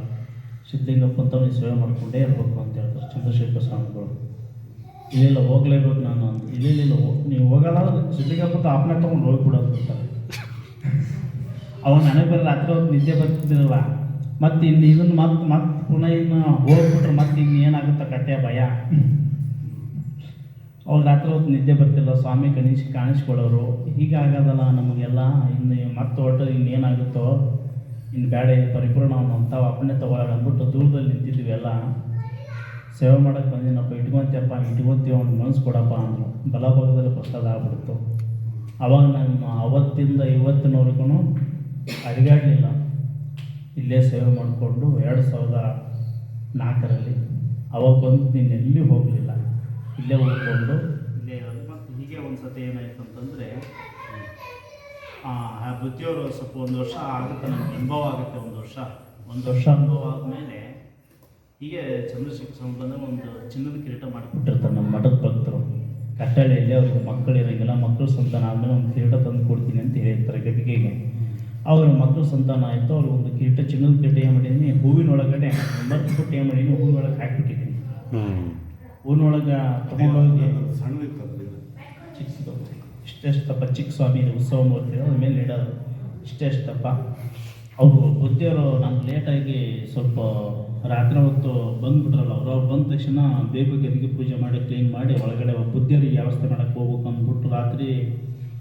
ಸಿದ್ಧಲಿಂಗಪ್ಪ ಅಂತ ನೀವು ಸೇವೆ ಮಾಡಿಕೊಂಡೇ ಇರಬೇಕು ಅಂತ ಹೇಳ್ತಾರೆ ಚಂದ್ರಶೇಖರ ಸ್ವಾಮಿಗಳು. ಇಲ್ಲೆಲ್ಲ ಹೋಗ್ಲೇಬೇಕು ನಾನು ಅಂತ. ಇಲ್ಲ ನೀವು ಹೋಗಲ್ಲ, ಸಿದ್ಧಲಿಂಗಪ್ಪ ಆಪ್ನ ತೊಗೊಂಡು ಹೋಗ್ಬಿಡೋದು ಅಂತಾರೆ. ಅವಾಗ ನನಗೆ ಬರೋ ರಾತ್ರಿ ಹೊತ್ತು ನಿದ್ದೆ ಬರ್ತಿದ್ದಿರಲ್ಲ. ಮತ್ತು ಇದನ್ನು ಮತ್ತೆ ಪುನಃ ಇನ್ನು ಹೋಗ್ಬಿಟ್ರೆ ಮತ್ತೆ ಇನ್ನೇನಾಗುತ್ತೆ ಕತೆ ಭಯ. ಅವಾಗ ರಾತ್ರಿ ಹೊತ್ತು ನಿದ್ದೆ ಬರ್ತಿಲ್ಲ, ಸ್ವಾಮಿ ಕಾಣಿಸ್ಕೊಳ್ಳೋರು. ಹೀಗಾಗೋದಲ್ಲ ನಮಗೆಲ್ಲ. ಇನ್ನು ಮತ್ತೆ ಒಟ್ಟು ಇನ್ನೇನಾಗುತ್ತೋ, ಇನ್ನು ಬೇಡ, ಪರಿಪೂರ್ಣ ಅಂತ ಅಪ್ಪನೇ ತಗೊಳ್ಳೋಣ ಅಂದ್ಬಿಟ್ಟು ದೂರದಲ್ಲಿ ನಿಂತಿದ್ವಿ. ಎಲ್ಲ ಸೇವೆ ಮಾಡೋಕ್ಕೆ ಬಂದಿನಪ್ಪ, ಇಟ್ಕೊಂತೀವಿ ಅವ್ನು ಮನಸ್ಸು ಕೊಡಪ್ಪ ಅಂದರು. ಬಲಭಾಗದಲ್ಲಿ ಪ್ರಸಾದ ಆಗ್ಬಿಡ್ತು. ಅವಾಗ ನಾನು ಅವತ್ತಿಂದ ಇವತ್ತಿನವರೆಗೂ ಅಡಿಗಾಡಲಿಲ್ಲ. ಇಲ್ಲೇ ಸೇವೆ ಮಾಡಿಕೊಂಡು 2004ರಲ್ಲಿ ಅವಾಗ ಬಂದು ನೀನು ಎಲ್ಲಿ ಹೋಗಲಿಲ್ಲ, ಇಲ್ಲೇ ಉಳ್ಕೊಂಡು ಇಲ್ಲೇ ಇರೋದು. ಮತ್ತು ಹೀಗೆ ಒಂದು ಸತಿ ಏನಾಯಿತು ಅಂತಂದರೆ, ಆ ಬುದ್ಧಿಯವರು ಸ್ವಲ್ಪ 1 ವರ್ಷ ಆಗುತ್ತೆ, ನನಗೆ ಅನುಭವ ಆಗುತ್ತೆ. 1 ವರ್ಷ ಅನುಭವ ಆದಮೇಲೆ ಹೀಗೆ ಚಂದ್ರಶೇಖರ ಸ್ವಾಮಿ ಬಂದಾಗ ಒಂದು ಚಿನ್ನದ ಕಿರೀಟ ಮಾಡಿಕೊಟ್ಟಿರ್ತಾರೆ ನಮ್ಮ ಮಠದ ಭಕ್ತರು. ಕಟ್ಟಳೆಯಲ್ಲಿ ಅವ್ರಿಗೆ ಮಕ್ಕಳು ಇರೋಂಗಿಲ್ಲ, ಮಕ್ಕಳು ಸಂತಾನ ಆದಮೇಲೆ ಒಂದು ಕಿರೀಟ ತಂದು ಕೊಡ್ತೀನಿ ಅಂತ ಹೇಳಿರ್ತಾರೆ ಗದ್ದಿಗೆಗೆ. ಅವ್ರ ಮಕ್ಕಳು ಸಂತಾನ ಆಯಿತು. ಅವ್ರು ಒಂದು ಕಿರೀಟ, ಚಿನ್ನದ ಕಿರೀಟ ಏನು ಮಾಡಿದ್ದೀನಿ, ಹೂವಿನೊಳಗಡೆ ಮರ್ತ್ಬಿಟ್ಟು ಏನು ಮಾಡಿದ್ದೀನಿ, ಹೂವಿನೊಳಗೆ ಹಾಕಿಬಿಟ್ಟಿದ್ದೀನಿ. ಹೂವಿನೊಳಗೆ ತೊಗೊಂಡೋಗಿ ಚಿಕ್ಕ ಇಷ್ಟೆಷ್ಟಪ್ಪ ಚಿಕ್ಕ ಸ್ವಾಮಿ ಉತ್ಸವ ಮೂರ್ತಿ ಅದ್ರ ಮೇಲೆ ಇಡೋದು ಇಷ್ಟೆಷ್ಟಪ್ಪ. ಅವರು ಬುದ್ಧಿಯವರು ನಾನು ಲೇಟಾಗಿ ಸ್ವಲ್ಪ ರಾತ್ರಿ ಹೊತ್ತು ಬಂದುಬಿಟ್ರಲ್ಲ ಅವ್ರು ಬಂದ ತಕ್ಷಣ ಬೇಗ ಗದಿಗೆ ಪೂಜೆ ಮಾಡಿ ಕ್ಲೀನ್ ಮಾಡಿ ಒಳಗಡೆ ಬುದ್ಧಿಯರಿಗೆ ವ್ಯವಸ್ಥೆ ಮಾಡೋಕ್ಕೆ ಹೋಗ್ಬೇಕು ಅಂದ್ಬಿಟ್ಟು ರಾತ್ರಿ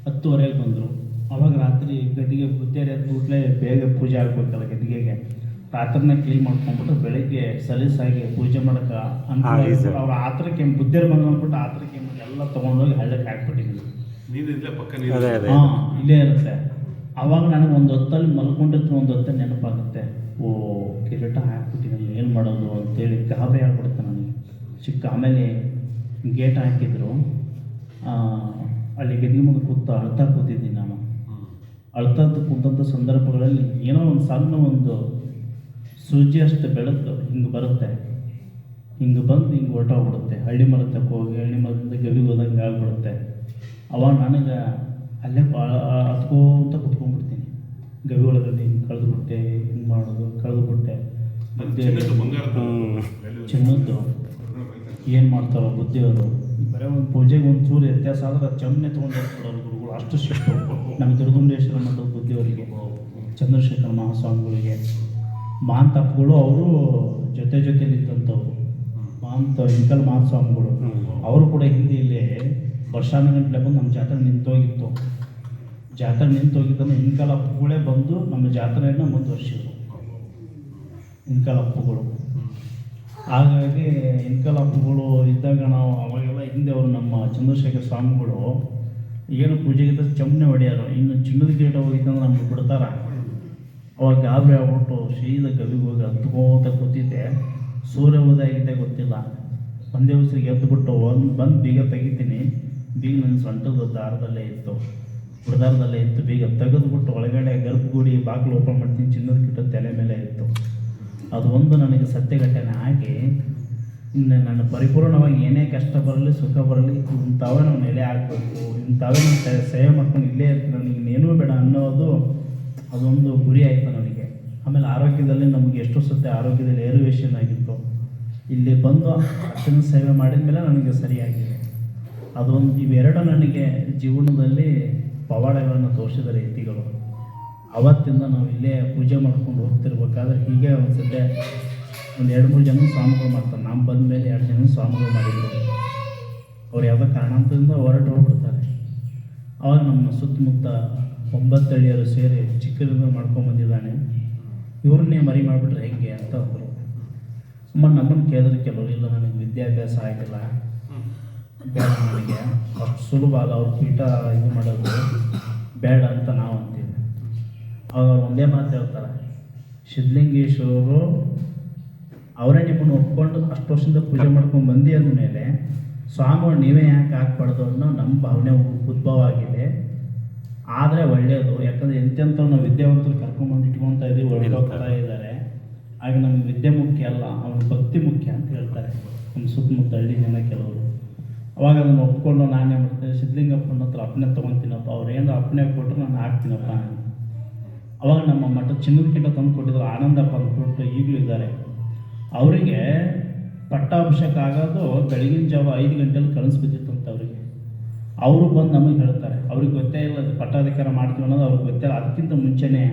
10:30ಗೆ ಬಂದರು. ಅವಾಗ ರಾತ್ರಿ ಗದಿಗೆ ಬುದ್ಧಿಯರು ಎದ್ಬಿಟ್ಲೆ ಬೇಗ ಪೂಜೆ ಆಗ್ಬೇಕಲ್ಲ ಗದಿಗೆಗೆ. ರಾತ್ರಿನ ಕ್ಲೀನ್ ಮಾಡ್ಕೊಂಡ್ಬಿಟ್ಟು ಬೆಳಗ್ಗೆ ಸಲೀಸಾಗಿ ಪೂಜೆ ಮಾಡೋಕೆ ಅನುಕೂಲ. ಅವ್ರು ಆತ್ರಕ್ಕೆ ಬುದ್ಧಿಯರು ಬಂದು ಅಂದ್ಬಿಟ್ಟು ಆತ್ರಕ್ಕೆ ಎಲ್ಲ ತೊಗೊಂಡೋಗಿ ಹಳ್ಳಕ್ಕೆ ಹಾಕ್ಬಿಟ್ಟಿದ್ರು. ಹಾಂ, ಇಲ್ಲೇ ಇರುತ್ತೆ. ಆವಾಗ ನನಗೆ ಒಂದು ಹೊತ್ತಲ್ಲಿ ಮಲ್ಕೊಂಡಿರ್ತೀನಿ, ಒಂದು ಹೊತ್ತಲ್ಲಿ ನೆನಪಾಗುತ್ತೆ, ಓ ಕಿರೀಟ ಹಾಕ್ಬಿಟ್ಟಿರಲ್ಲ, ಏನು ಮಾಡೋದು ಅಂತೇಳಿ ಗಾಬರಿ ಆಗ್ಬಿಡುತ್ತೆ ನನಗೆ ಚಿಕ್ಕ. ಆಮೇಲೆ ಗೇಟ್ ಹಾಕಿದ್ರು, ಅಲ್ಲಿ ಗದ್ದೆ ಮುಂದೆ ಕೂತು ಅಳ್ತಾ ಕೂತಿದ್ದೀನಿ ನಾನು. ಅಳ್ತಾ ಕೂತಂಥ ಸಂದರ್ಭಗಳಲ್ಲಿ ಏನೋ ಒಂದು ಸಣ್ಣ ಒಂದು ಸೂಜಿಯಷ್ಟು ಬೆಳಕು ಹಿಂಗೆ ಬರುತ್ತೆ, ಹಿಂಗೆ ಬಂದು ಹಿಂಗೆ ಹೊರಟೋಗ್ಬಿಡುತ್ತೆ. ಹಳ್ಳಿ ಮರ ತಕ್ಕ ಹೋಗಿ ಹಳ್ಳಿ ಮರದಿಂದ ಗವಿಗೆ ಹೋದಂಗೆ ಆಗ್ಬಿಡುತ್ತೆ. ಅವಾಗ ನನಗೆ ಅಲ್ಲೇ ಹತ್ಕೋತ ಕುತ್ಕೊಂಡ್ಬಿಡ್ತೀನಿ. ಗವಿ ಒಳಗಡೆ ಹಿಂಗೆ ಕಳೆದುಬಿಟ್ಟೆ, ಹಿಂಗೆ ಮಾಡೋದು ಕಳೆದುಬಿಟ್ಟೆ. ಚಿನ್ನದ್ದು ಏನು ಮಾಡ್ತಾರೋ ಬುದ್ಧಿಯವರು. ಬರೀ ಒಂದು ಪೂಜೆಗೆ ಒಂದು ಚೂರು ವ್ಯತ್ಯಾಸ ಆದ್ರೆ ಚಮ್ಮನೆ ತೊಗೊಂಡು ಹೋಗ್ಬಿಡೋರು ಗುರುಗಳು, ಅಷ್ಟು ಶಿಸ್ತು ನಮ್ಮ ದುರ್ಗುಂಡೇಶ್ವರ ಮಠದ ಬುದ್ಧಿಯವರಿಗೆ, ಚಂದ್ರಶೇಖರ ಮಹಾಸ್ವಾಮಿಗಳಿಗೆ. ಮಹಾಂತಪ್ಪಗಳು ಅವರು ಜೊತೆಲಿದ್ದಂಥವ್ರು. ಇಂಕಲ್ ಮಹಾಸ್ವಾಮಿಗಳು ಅವರು ಕೂಡ ಹಿಂದಿಯಲ್ಲಿ ವರ್ಷಾನುಗಂಟಲೆ ಬಂದು ನಮ್ಮ ಜಾತ್ರೆ ನಿಂತೋಗಿತ್ತು. ಜಾತ್ರೆ ನಿಂತೋಗಿದ್ದನ್ನು ಇಂಕಲ್ ಅಪ್ಪುಗಳೇ ಬಂದು ನಮ್ಮ ಜಾತ್ರೆಯನ್ನು ಮುಂದುವರ್ಸಿದ್ರು, ಇಂಕಲ್ ಅಪ್ಪುಗಳು. ಹಾಗಾಗಿ ಇಂಕಲ್ ಅಪ್ಪುಗಳು ಇದ್ದಾಗ ನಾವು ಅವಾಗೆಲ್ಲ ಹಿಂದೆ ಅವರು ನಮ್ಮ ಚಂದ್ರಶೇಖರ ಸ್ವಾಮಿಗಳು ಏನು ಪೂಜೆಗಿದ್ದ ಚಮ್ಮನೆ ಹೊಡೆಯೋರು. ಇನ್ನು ಚಿನ್ನದ ಕಿರೀಟ ಹೋಗಿತ್ತಂದ್ರೆ ನಮ್ಗೆ ಬಿಡ್ತಾರ. ಅವಾಗ ಗಾಬರಿ ಆಗ್ಬಿಟ್ಟು ಸೀದಾ ಗವಿಗೆ ಹೋಗಿ ಹತ್ಕೋತ ಕೂತಿದ್ದೆ. ಸೂರ್ಯ ಉದಯ ಗೊತ್ತಿಲ್ಲ. ಒಂದೇ ದಿವಸಕ್ಕೆ ಎದ್ದುಬಿಟ್ಟು ಬಂದು ಬೀಗ ತೆಗಿತೀನಿ. ಬೀಗ ನನ್ನ ಸೊಂಟದ ದಾರದಲ್ಲೇ ಇತ್ತು, ಬುಡದಾರದಲ್ಲೇ ಇತ್ತು. ಬೀಗ ತೆಗೆದುಬಿಟ್ಟು ಒಳಗಡೆ ಗರ್ಭಗುಡಿ ಬಾಗಿಲು ಓಪನ್ ಮಾಡ್ತೀನಿ, ಚಿನ್ನದ ಕಿರೀಟ ತಲೆ ಮೇಲೆ ಇತ್ತು. ಅದು ಒಂದು ನನಗೆ ಸತ್ಯ ಘಟನೆ ಆಗಿ, ಇನ್ನು ನನ್ನ ಪರಿಪೂರ್ಣವಾಗಿ ಏನೇ ಕಷ್ಟ ಬರಲಿ ಸುಖ ಬರಲಿ ಇಂಥವೇ ನಾವು ನೆಲೆ ಆಗಬೇಕು, ಇಂಥವೇ ನಾವು ಸೇವೆ ಮಾಡ್ಕೊಂಡು ಇಲ್ಲೇ ಇರ್ತೀನಿ, ನನಗೆ ಇನ್ನೇನೂ ಬೇಡ ಅನ್ನೋದು ಅದೊಂದು ಗುರಿ ಆಯಿತು ನನಗೆ. ಆಮೇಲೆ ಆರೋಗ್ಯದಲ್ಲಿ ನಮಗೆ ಎಷ್ಟೋ ಸತ್ಯ ಆರೋಗ್ಯದಲ್ಲಿ ಏರುವೇಷನ್ ಆಗಿತ್ತು. ಇಲ್ಲಿ ಬಂದು ಅರ್ಚನ ಸೇವೆ ಮಾಡಿದ ಮೇಲೆ ನನಗೆ ಸರಿಯಾಗಿದೆ. ಅದೊಂದು ಇವೆರಡು ನನಗೆ ಜೀವನದಲ್ಲಿ ಪವಾಡಗಳನ್ನು ತೋರಿಸಿದ ರೀತಿಗಳು. ಅವತ್ತಿಂದ ನಾವು ಇಲ್ಲೇ ಪೂಜೆ ಮಾಡ್ಕೊಂಡು ಹೋಗ್ತಿರ್ಬೇಕಾದ್ರೆ ಹೀಗೆ ಒಂದು ಸದ್ಯ ಒಂದು 2-3 ಜನ ಸ್ವಾಮಿಗಳು ಮಾಡ್ತಾರೆ. ನಾವು ಬಂದ ಮೇಲೆ 2 ಜನ ಸ್ವಾಮಿಗಳು ಮಾಡಿದರು. ಅವ್ರು ಯಾವುದೋ ಕಾರಣಾಂತರದಿಂದ ಹೊರಟು ಹೋಗ್ಬಿಡ್ತಾರೆ. ಅವಾಗ ನಮ್ಮ ಸುತ್ತಮುತ್ತ 9 ಹಳ್ಳಿಯರು ಸೇರಿ ಚಿಕ್ಕದಿಂದ ಮಾಡ್ಕೊಂಬಂದಿದ್ದಾನೆ, ಇವ್ರನ್ನೇ ಮರಿ ಮಾಡಿಬಿಟ್ರೆ ಹೆಂಗೆ ಅಂತ ಅಂದರು. ನಮ್ಮನ್ನು ಕೇಳಿದ್ರೆ ಕೆಲವರು, ಇಲ್ಲ ನನಗೆ ವಿದ್ಯಾಭ್ಯಾಸ ಆಗಿಲ್ಲ, ಬೇಡ ನನಗೆ ಅಷ್ಟು ಸುಲಭ ಅಲ್ಲ ಅವ್ರ ಪೀಠ ಇದು ಮಾಡೋದು ಬೇಡ ಅಂತ ನಾವು ಅಂತೀವಿ. ಅವ್ರು ಒಂದೇ ಮಾತು ಹೇಳ್ತಾರೆ, ಸಿದ್ಧಲಿಂಗೇಶ್ವರರು ಅವರೇ ನಿಮ್ಮನ್ನು ಒಪ್ಕೊಂಡು ಅಷ್ಟು ವರ್ಷದಿಂದ ಪೂಜೆ ಮಾಡ್ಕೊಂಡು ಬಂದಿ ಅಂದಮೇಲೆ ಸ್ವಾಮಿಗಳು ನೀವೇ ಯಾಕೆ ಹಾಕ್ಬಾರ್ದು ಅನ್ನೋ ನಮ್ಮ ಭಾವನೆ ಉದ್ಭವ ಆಗಿದೆ. ಆದರೆ ಒಳ್ಳೆಯದು, ಯಾಕಂದರೆ ಎಂತೆಂಥವ್ರು ನಾವು ವಿದ್ಯಾವಂತರು ಕರ್ಕೊಂಡ್ಬಂದು ಇಟ್ಕೊತಾ ಇದ್ದೀವಿ, ಒಳ್ಳೆಯೋಗ್ತಾ ಇದ್ದಾರೆ. ಆಗ ನಮಗೆ ವಿದ್ಯೆ ಮುಖ್ಯ ಅಲ್ಲ, ಅವನ ಭಕ್ತಿ ಮುಖ್ಯ ಅಂತ ಹೇಳ್ತಾರೆ ನಮ್ಮ ಸುತ್ತಮುತ್ತ ಹಳ್ಳಿ ಜನ ಕೆಲವರು. ಅವಾಗ ಅದನ್ನು ಒಪ್ಕೊಂಡು ನಾನೇ ಮಾಡ್ತೇನೆ, ಸಿದ್ಧಲಿಂಗಪ್ಪನ ಹತ್ರ ಅಪ್ಪನೆ ತೊಗೊತೀನಪ್ಪ, ಅವ್ರು ಏನು ಅಪ್ಪನೆ ಕೊಟ್ಟರು ನಾನು ಹಾಕ್ತೀನಪ್ಪ. ಅವಾಗ ನಮ್ಮ ಮಠ ಚಿನ್ನದ ಕಿರೀಟ ತಂದು ಕೊಟ್ಟಿದ್ರು ಆನಂದಪ್ಪ ಅಂದ್ಬಿಟ್ಟು ಈಗಲೂ ಇದ್ದಾರೆ. ಅವರಿಗೆ ಪಟ್ಟಾಭಿಷೇಕ ಆಗೋದು ಬೆಳಗಿನ ಜಾವ 5 ಗಂಟೆಲಿ ಕಳಿಸ್ಬಿದ್ದಿತ್ತಂತ ಅವರಿಗೆ. ಅವರು ಬಂದು ನಮಗೆ ಹೇಳ್ತಾರೆ, ಅವ್ರಿಗೆ ಗೊತ್ತೇ ಇಲ್ಲ ಅದು ಪಟ್ಟಾಧಿಕಾರ ಮಾಡ್ತೀವಿ ಅನ್ನೋದು ಅವ್ರಿಗೆ ಗೊತ್ತಿಲ್ಲ. ಅದಕ್ಕಿಂತ ಮುಂಚೆನೇ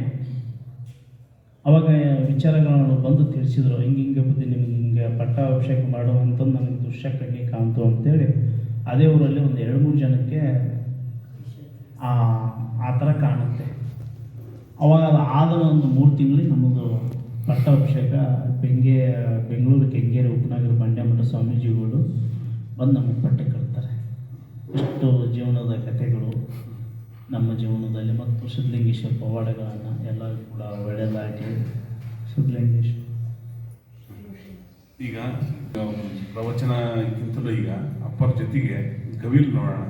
ಅವಾಗ ವಿಚಾರಗಳನ್ನು ಬಂದು ತಿಳಿಸಿದ್ರು, ಹಿಂಗೆ ಬುದ್ಧಿ ನಿಮಗೆ ಹಿಂಗೆ ಪಟ್ಟಾಭಿಷೇಕ ಮಾಡುವಂಥದ್ದು ನನಗೆ ದೃಶ್ಯ ಕಣ್ಣಿಗೆ ಕಾಣ್ತು ಅಂತೇಳಿ. ಅದೇ ಊರಲ್ಲಿ ಒಂದು 2-3 ಜನಕ್ಕೆ ಆ ಥರ ಕಾಣುತ್ತೆ. ಅವಾಗ ಅದು ಆದ ಒಂದು 3 ತಿಂಗಳಿಗೆ ನಮ್ಮದು ಪಟ್ಟಾಭಿಷೇಕ ಬೆಂಗಳೂರು ಕೆಂಗೇರಿ ಉಪನಗರ ಬಂಡ್ಯಮಠ ಸ್ವಾಮೀಜಿಗಳು ಬಂದು ನಮಗೆ ಪಟ್ಟೆ ಕಟ್ತಾರೆ. ಇಷ್ಟು ಜೀವನದ ಕಥೆಗಳು ನಮ್ಮ ಜೀವನದಲ್ಲಿ ಮತ್ತು ಸಿದ್ಧಲಿಂಗೇಶ್ವರ ಪವಾಡಗಳನ್ನು ಎಲ್ಲರೂ ಕೂಡ ಒಳ್ಳೆಯದಾಗಿ ಸಿದ್ಧಲಿಂಗೇಶ್ವರ. ಈಗ ಪ್ರವಚನಕ್ಕಿಂತಲೂ ಈಗ ಅಪ್ಪರ ಜೊತೆಗೆ ಗವಿಲ್ ನೋಡೋಣ.